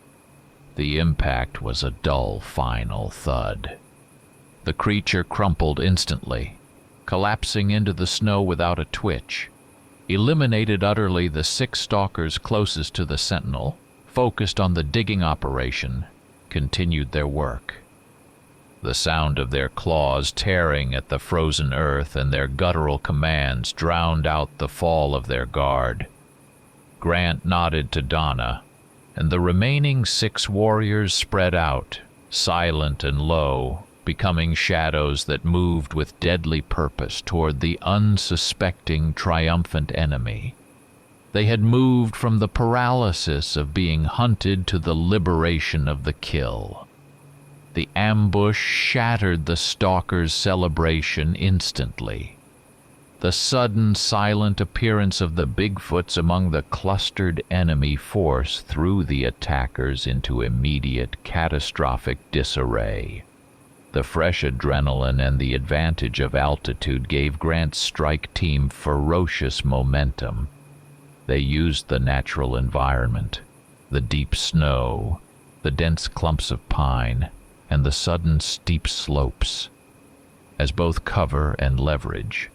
The impact was a dull, final thud. The creature crumpled instantly, collapsing into the snow without a twitch. Eliminated utterly, the 6 stalkers closest to the sentinel, focused on the digging operation, continued their work. The sound of their claws tearing at the frozen earth and their guttural commands drowned out the fall of their guard. Grant nodded to Donna, and the remaining 6 warriors spread out, silent and low, becoming shadows that moved with deadly purpose toward the unsuspecting, triumphant enemy. They had moved from the paralysis of being hunted to the liberation of the kill. The ambush shattered the stalker's celebration instantly. The sudden, silent appearance of the Bigfoots among the clustered enemy force threw the attackers into immediate, catastrophic disarray. The fresh adrenaline and the advantage of altitude gave Grant's strike team ferocious momentum. They used the natural environment, the deep snow, the dense clumps of pine, and the sudden steep slopes, as both cover and leverage.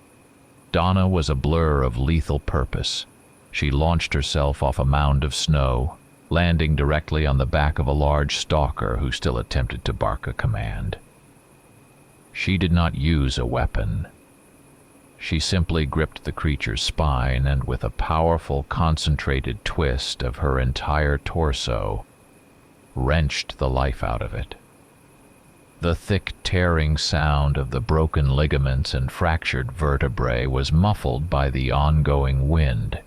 Donna was a blur of lethal purpose. She launched herself off a mound of snow, landing directly on the back of a large stalker who still attempted to bark a command. She did not use a weapon. She simply gripped the creature's spine and, with a powerful, concentrated twist of her entire torso, wrenched the life out of it. The thick, tearing sound of the broken ligaments and fractured vertebrae was muffled by the ongoing wind,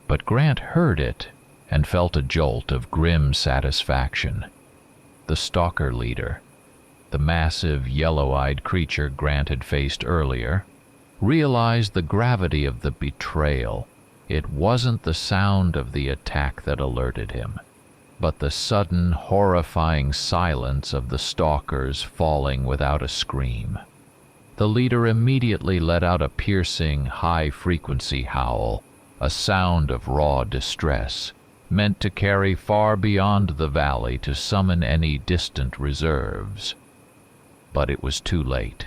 but Grant heard it and felt a jolt of grim satisfaction. The stalker leader, the massive, yellow-eyed creature Grant had faced earlier, realized the gravity of the betrayal. It wasn't the sound of the attack that alerted him, but the sudden, horrifying silence of the stalkers falling without a scream. The leader immediately let out a piercing, high-frequency howl, a sound of raw distress, meant to carry far beyond the valley to summon any distant reserves. But it was too late.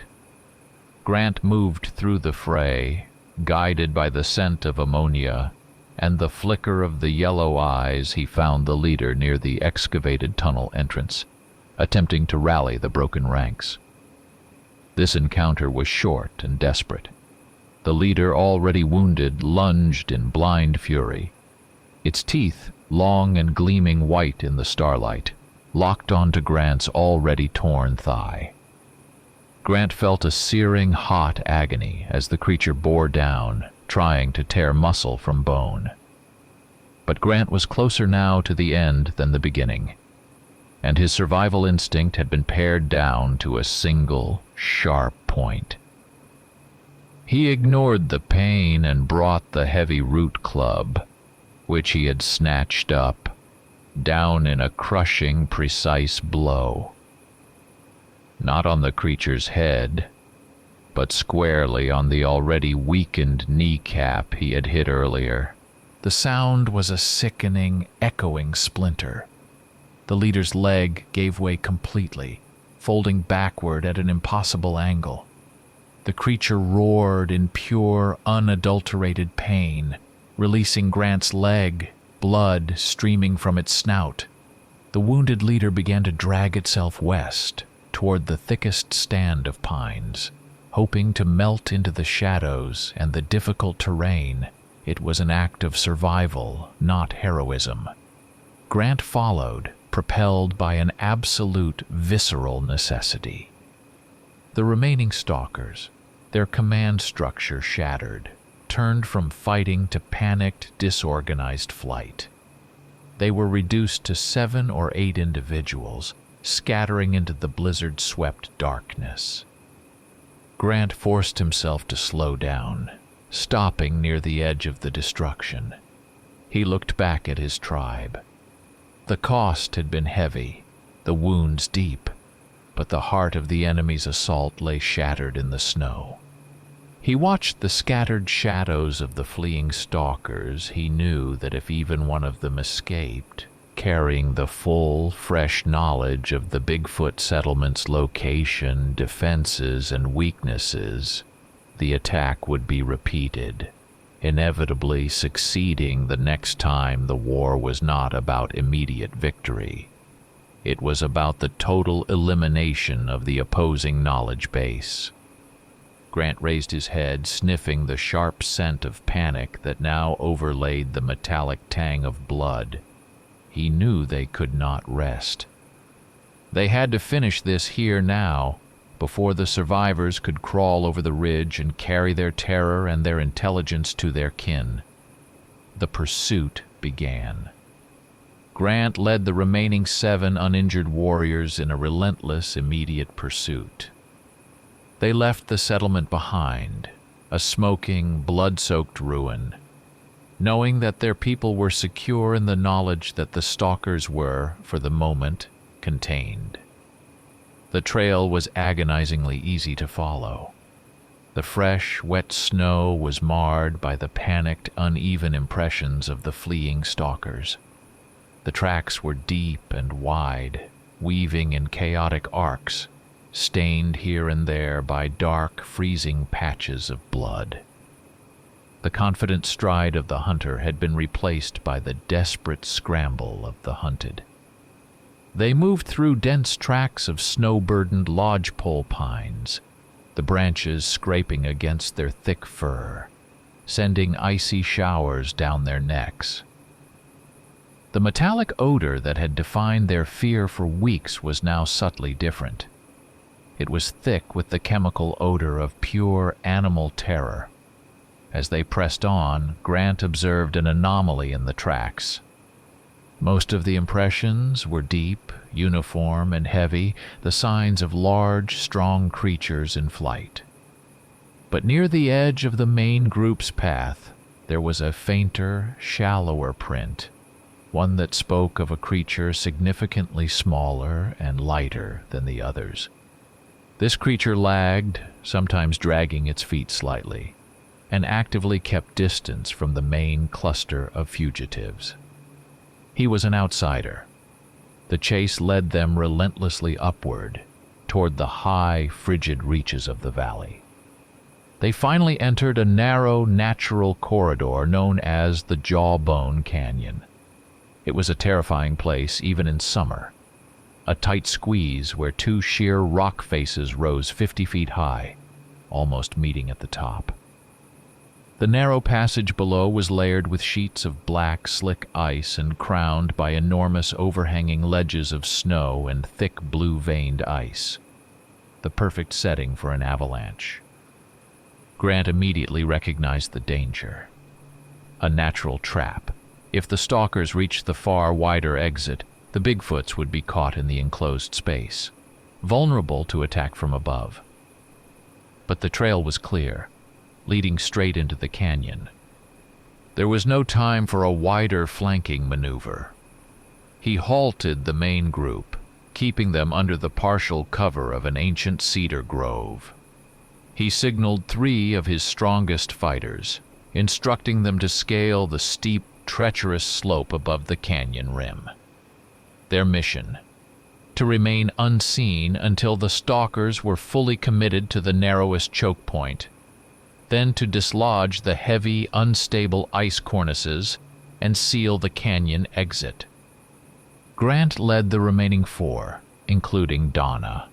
Grant moved through the fray, guided by the scent of ammonia and the flicker of the yellow eyes. He found the leader near the excavated tunnel entrance, attempting to rally the broken ranks. This encounter was short and desperate. The leader, already wounded, lunged in blind fury. Its teeth, long and gleaming white in the starlight, locked onto Grant's already torn thigh. Grant felt a searing, hot agony as the creature bore down, trying to tear muscle from bone. But Grant was closer now to the end than the beginning, and his survival instinct had been pared down to a single, sharp point. He ignored the pain and brought the heavy root club, which he had snatched up, down in a crushing, precise blow. Not on the creature's head, but squarely on the already weakened kneecap he had hit earlier. The The sound was a sickening, echoing splinter. The leader's leg gave way completely, folding backward at an impossible angle. The creature roared in pure, unadulterated pain, releasing Grant's leg, blood streaming from its snout. The wounded leader began to drag itself west, toward the thickest stand of pines. Hoping to melt into the shadows and the difficult terrain, it was an act of survival, not heroism. Grant followed, propelled by an absolute, visceral necessity. The remaining stalkers, their command structure shattered, turned from fighting to panicked, disorganized flight. They were reduced to 7 or 8 individuals, scattering into the blizzard-swept darkness. Grant forced himself to slow down, stopping near the edge of the destruction. He looked back at his tribe. The cost had been heavy, the wounds deep, but the heart of the enemy's assault lay shattered in the snow. He watched the scattered shadows of the fleeing stalkers. He knew that if even one of them escaped, carrying the full, fresh knowledge of the Bigfoot settlement's location, defenses, and weaknesses, the attack would be repeated, inevitably succeeding the next time. The war was not about immediate victory. It was about the total elimination of the opposing knowledge base. Grant raised his head, sniffing the sharp scent of panic that now overlaid the metallic tang of blood. He knew they could not rest. They had to finish this here now, before the survivors could crawl over the ridge and carry their terror and their intelligence to their kin. The pursuit began. Grant led the remaining 7 uninjured warriors in a relentless, immediate pursuit. They left the settlement behind, a smoking, blood-soaked ruin, knowing that their people were secure in the knowledge that the stalkers were, for the moment, contained. The trail was agonizingly easy to follow. The fresh, wet snow was marred by the panicked, uneven impressions of the fleeing stalkers. The tracks were deep and wide, weaving in chaotic arcs, stained here and there by dark, freezing patches of blood. The confident stride of the hunter had been replaced by the desperate scramble of the hunted. They moved through dense tracts of snow-burdened lodgepole pines, the branches scraping against their thick fur, sending icy showers down their necks. The metallic odor that had defined their fear for weeks was now subtly different. It was thick with the chemical odor of pure animal terror. As they pressed on, Grant observed an anomaly in the tracks. Most of the impressions were deep, uniform, and heavy, the signs of large, strong creatures in flight. But near the edge of the main group's path, there was a fainter, shallower print, one that spoke of a creature significantly smaller and lighter than the others. This creature lagged, sometimes dragging its feet slightly, and actively kept distance from the main cluster of fugitives. He was an outsider. The chase led them relentlessly upward, toward the high, frigid reaches of the valley. They finally entered a narrow, natural corridor known as the Jawbone Canyon. It was a terrifying place even in summer, a tight squeeze where 2 sheer rock faces rose 50 feet high, almost meeting at the top. The narrow passage below was layered with sheets of black, slick ice and crowned by enormous overhanging ledges of snow and thick blue-veined ice, the perfect setting for an avalanche. Grant immediately recognized the danger. A natural trap. If the stalkers reached the far, wider exit, the Bigfoots would be caught in the enclosed space, vulnerable to attack from above. But the trail was clear, leading straight into the canyon. There was no time for a wider flanking maneuver. He halted the main group, keeping them under the partial cover of an ancient cedar grove. He signaled 3 of his strongest fighters, instructing them to scale the steep, treacherous slope above the canyon rim. Their mission: to remain unseen until the stalkers were fully committed to the narrowest choke point, then to dislodge the heavy, unstable ice cornices and seal the canyon exit. Grant led the remaining 4, including Donna,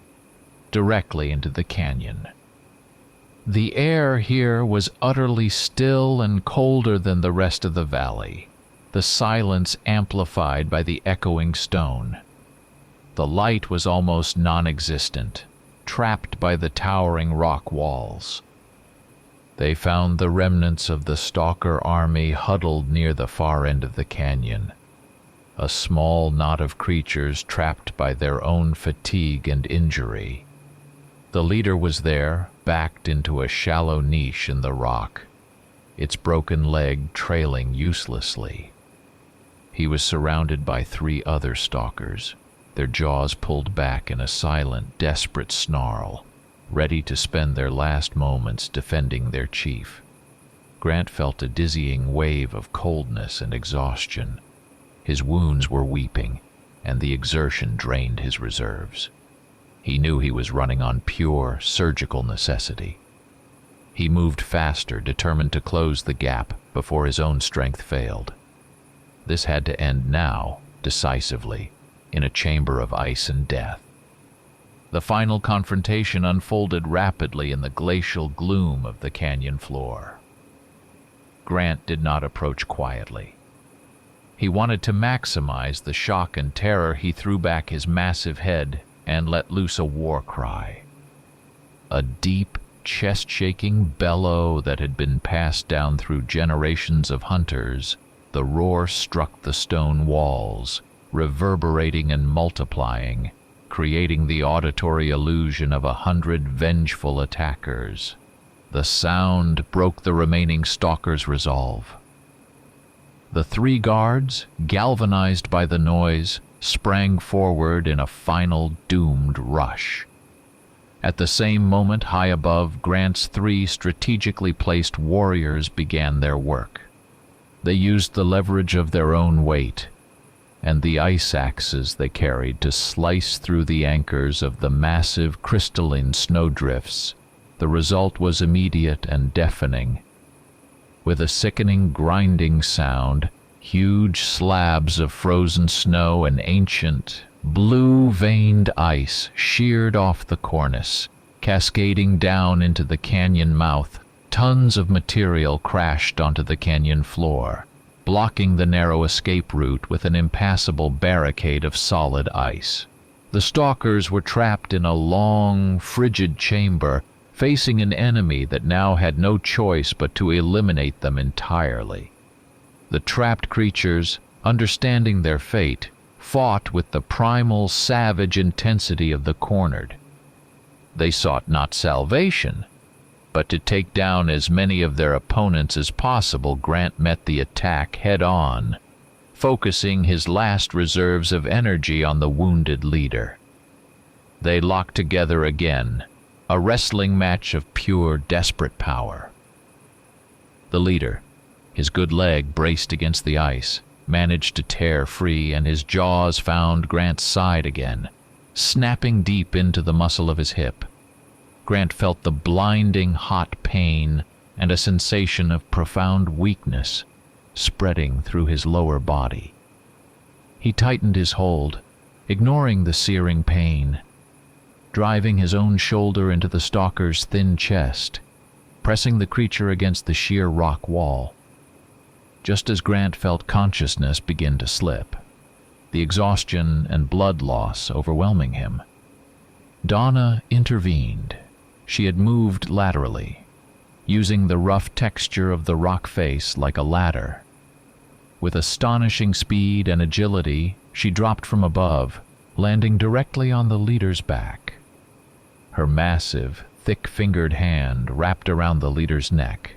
directly into the canyon. The air here was utterly still and colder than the rest of the valley, the silence amplified by the echoing stone. The light was almost non-existent, trapped by the towering rock walls. They found the remnants of the stalker army huddled near the far end of the canyon, a small knot of creatures trapped by their own fatigue and injury. The leader was there, backed into a shallow niche in the rock, its broken leg trailing uselessly. He was surrounded by 3 other stalkers, their jaws pulled back in a silent, desperate snarl, ready to spend their last moments defending their chief. Grant felt a dizzying wave of coldness and exhaustion. His wounds were weeping, and the exertion drained his reserves. He knew he was running on pure, surgical necessity. He moved faster, determined to close the gap before his own strength failed. This had to end now, decisively, in a chamber of ice and death. The final confrontation unfolded rapidly in the glacial gloom of the canyon floor. Grant did not approach quietly. He wanted to maximize the shock and terror. He threw back his massive head and let loose a war cry. A deep, chest-shaking bellow that had been passed down through generations of hunters, the roar struck the stone walls, reverberating and multiplying, creating the auditory illusion of 100 vengeful attackers. The sound broke the remaining stalkers' resolve. The 3 guards, galvanized by the noise, sprang forward in a final doomed rush. At the same moment, high above, Grant's 3 strategically placed warriors began their work. They used the leverage of their own weight and the ice axes they carried to slice through the anchors of the massive crystalline snowdrifts. The result was immediate and deafening. With a sickening grinding sound, huge slabs of frozen snow and ancient, blue-veined ice sheared off the cornice, cascading down into the canyon mouth. Tons of material crashed onto the canyon floor, blocking the narrow escape route with an impassable barricade of solid ice. The stalkers were trapped in a long, frigid chamber, facing an enemy that now had no choice but to eliminate them entirely. The trapped creatures, understanding their fate, fought with the primal, savage intensity of the cornered. They sought not salvation, but to take down as many of their opponents as possible. Grant met the attack head-on, focusing his last reserves of energy on the wounded leader. They locked together again, a wrestling match of pure, desperate power. The leader, his good leg braced against the ice, managed to tear free, and his jaws found Grant's side again, snapping deep into the muscle of his hip. Grant felt the blinding hot pain and a sensation of profound weakness spreading through his lower body. He tightened his hold, ignoring the searing pain, driving his own shoulder into the stalker's thin chest, pressing the creature against the sheer rock wall. Just as Grant felt consciousness begin to slip, the exhaustion and blood loss overwhelming him, Donna intervened. She had moved laterally, using the rough texture of the rock face like a ladder. With astonishing speed and agility, she dropped from above, landing directly on the leader's back. Her massive, thick-fingered hand wrapped around the leader's neck.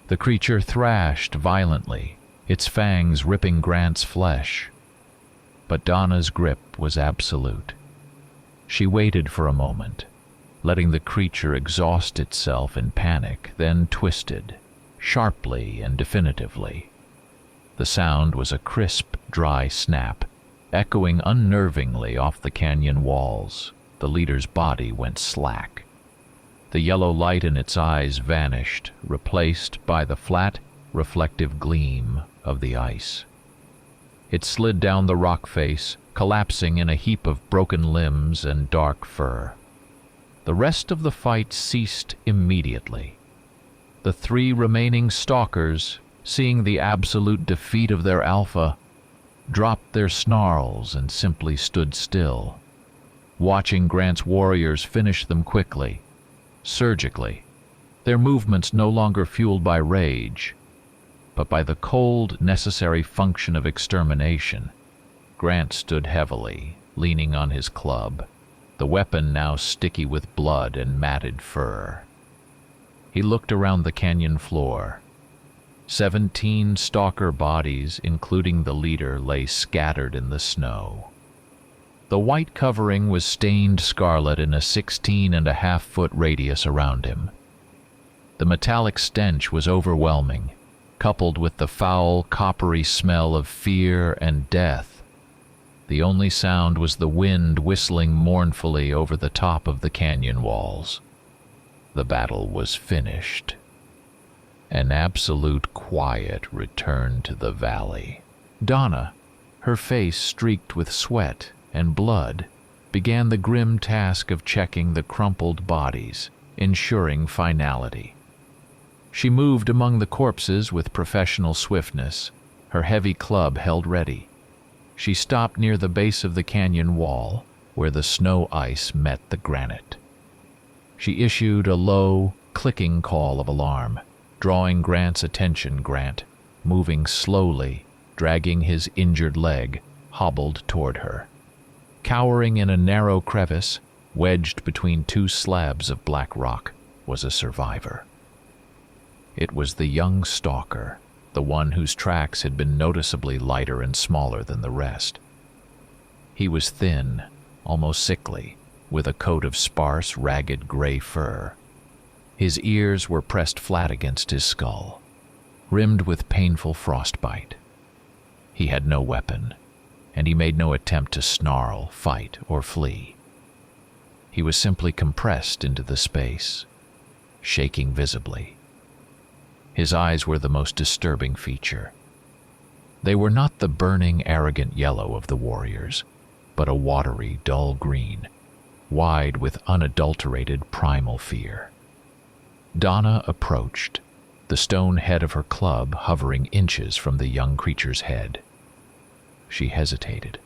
The creature thrashed violently, its fangs ripping Grant's flesh. But Donna's grip was absolute. She waited for a moment, letting the creature exhaust itself in panic, then twisted, sharply and definitively. The sound was a crisp, dry snap, echoing unnervingly off the canyon walls. The leader's body went slack. The yellow light in its eyes vanished, replaced by the flat, reflective gleam of the ice. It slid down the rock face, collapsing in a heap of broken limbs and dark fur. The rest of the fight ceased immediately. The 3 remaining stalkers, seeing the absolute defeat of their alpha, dropped their snarls and simply stood still, watching Grant's warriors finish them quickly, surgically, their movements no longer fueled by rage, but by the cold, necessary function of extermination. Grant stood heavily, leaning on his club, the weapon now sticky with blood and matted fur. He looked around the canyon floor. 17 stalker bodies, including the leader, lay scattered in the snow. The white covering was stained scarlet in a 16.5-foot radius around him. The metallic stench was overwhelming, coupled with the foul, coppery smell of fear and death. The only sound was the wind whistling mournfully over the top of the canyon walls. The battle was finished. An absolute quiet returned to the valley. Donna, her face streaked with sweat and blood, began the grim task of checking the crumpled bodies, ensuring finality. She moved among the corpses with professional swiftness, her heavy club held ready. She stopped near the base of the canyon wall, where the snow ice met the granite. She issued a low, clicking call of alarm, drawing Grant's attention. Grant, moving slowly, dragging his injured leg, hobbled toward her. Cowering in a narrow crevice, wedged between 2 slabs of black rock, was a survivor. It was the young stalker, the one whose tracks had been noticeably lighter and smaller than the rest. He was thin, almost sickly, with a coat of sparse, ragged gray fur. His ears were pressed flat against his skull, rimmed with painful frostbite. He had no weapon, and he made no attempt to snarl, fight, or flee. He was simply compressed into the space, shaking visibly. His eyes were the most disturbing feature. They were not the burning, arrogant yellow of the warriors, but a watery, dull green, wide with unadulterated primal fear. Donna approached, the stone head of her club hovering inches from the young creature's head. She hesitated,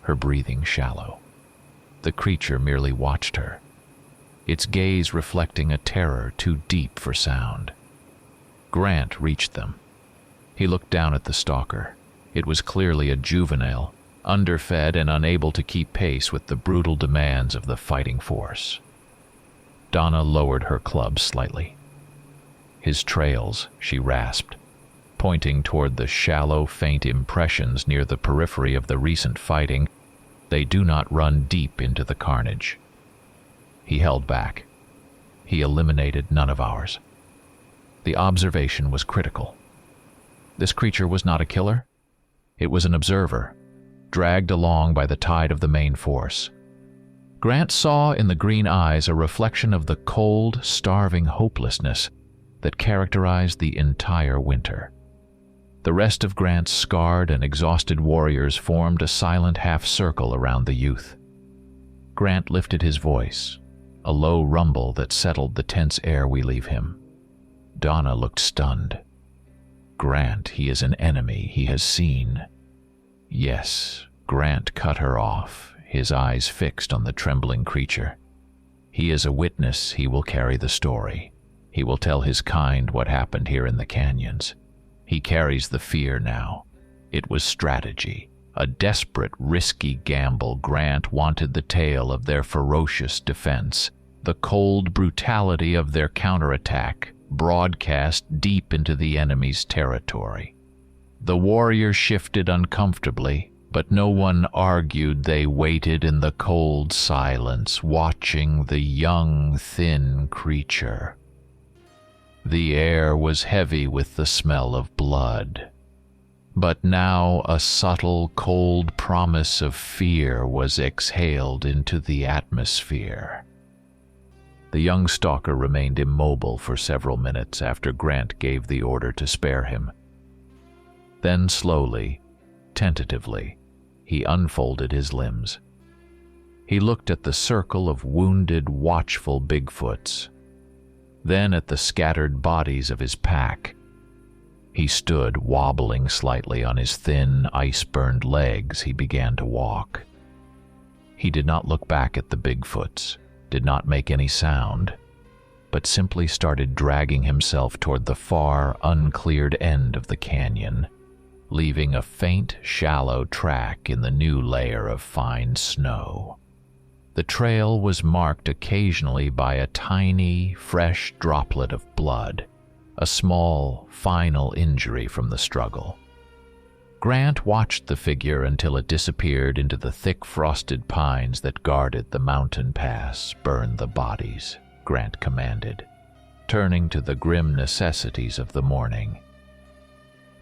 her breathing shallow. The creature merely watched her, its gaze reflecting a terror too deep for sound. Grant reached them. He looked down at the stalker. It was clearly a juvenile, underfed and unable to keep pace with the brutal demands of the fighting force. Donna lowered her club slightly. His trails, she rasped, pointing toward the shallow, faint impressions near the periphery of the recent fighting. They do not run deep into the carnage. He held back. He eliminated none of ours. The observation was critical. This creature was not a killer. It was an observer, dragged along by the tide of the main force. Grant saw in the green eyes a reflection of the cold, starving hopelessness that characterized the entire winter. The rest of Grant's scarred and exhausted warriors formed a silent half-circle around the youth. Grant lifted his voice, a low rumble that settled the tense air we leave him. Donna looked stunned. Grant, he is an enemy he has seen. Yes, Grant cut her off, his eyes fixed on the trembling creature. He is a witness. He will carry the story. He will tell his kind what happened here in the canyons. He carries the fear now. It was strategy, a desperate, risky gamble. Grant wanted the tale of their ferocious defense, the cold brutality of their counterattack, broadcast deep into the enemy's territory. The warriors shifted uncomfortably, but no one argued. They waited in the cold silence, watching the young, thin creature. The air was heavy with the smell of blood. But now a subtle, cold promise of fear was exhaled into the atmosphere. The young stalker remained immobile for several minutes after Grant gave the order to spare him. Then slowly, tentatively, he unfolded his limbs. He looked at the circle of wounded, watchful Bigfoots, then at the scattered bodies of his pack. He stood, wobbling slightly on his thin, ice-burned legs. He began to walk. He did not look back at the Bigfoots, did not make any sound, but simply started dragging himself toward the far, uncleared end of the canyon, leaving a faint, shallow track in the new layer of fine snow. The trail was marked occasionally by a tiny, fresh droplet of blood, a small, final injury from the struggle. Grant watched the figure until it disappeared into the thick frosted pines that guarded the mountain pass. "Burn the bodies," Grant commanded, turning to the grim necessities of the morning.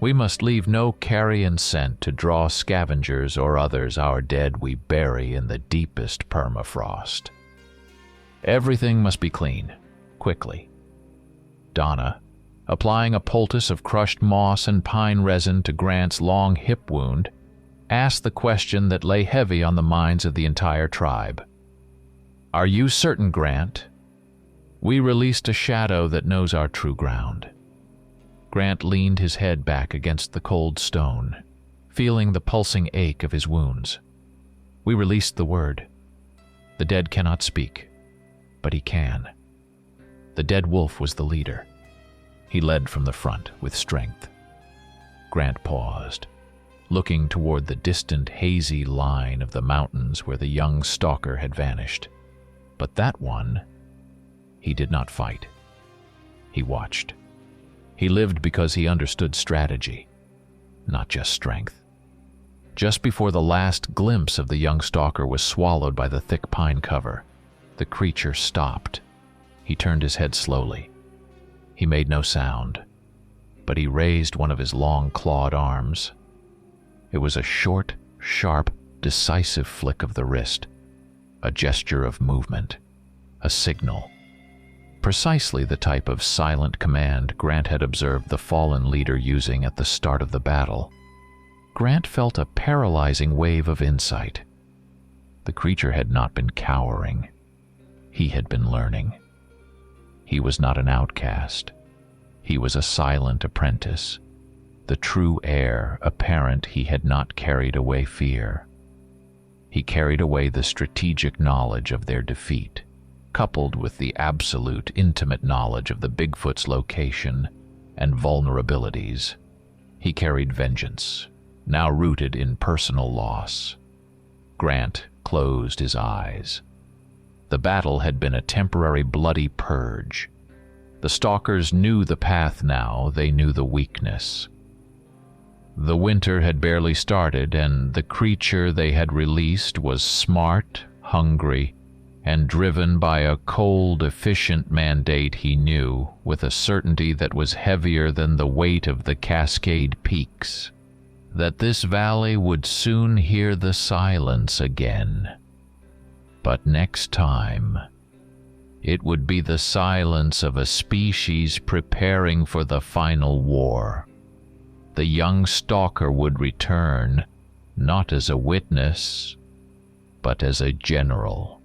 "We must leave no carrion scent to draw scavengers or others. Our dead we bury in the deepest permafrost. Everything must be clean, quickly." Donna, applying a poultice of crushed moss and pine resin to Grant's long hip wound, asked the question that lay heavy on the minds of the entire tribe. "Are you certain, Grant? We released a shadow that knows our true ground." Grant leaned his head back against the cold stone, feeling the pulsing ache of his wounds. "We released the word. The dead cannot speak, but he can. The dead wolf was the leader. He led from the front with strength." Grant paused, looking toward the distant, hazy line of the mountains where the young stalker had vanished. But that one, he did not fight. He watched. He lived because he understood strategy, not just strength. Just before the last glimpse of the young stalker was swallowed by the thick pine cover, the creature stopped. He turned his head slowly. He made no sound, but he raised one of his long clawed arms. It was a short, sharp, decisive flick of the wrist, a gesture of movement, a signal. Precisely the type of silent command Grant had observed the fallen leader using at the start of the battle. Grant felt a paralyzing wave of insight. The creature had not been cowering. He had been learning. He was not an outcast. He was a silent apprentice, the true heir, apparent he had not carried away fear. He carried away the strategic knowledge of their defeat, coupled with the absolute, intimate knowledge of the Bigfoot's location and vulnerabilities. He carried vengeance, now rooted in personal loss. Grant closed his eyes. The battle had been a temporary bloody purge. The stalkers knew the path now, they knew the weakness. The winter had barely started, and the creature they had released was smart, hungry, and driven by a cold, efficient mandate he knew, with a certainty that was heavier than the weight of the Cascade Peaks, that this valley would soon hear the silence again. But next time, it would be the silence of a species preparing for the final war. The young stalker would return, not as a witness, but as a general.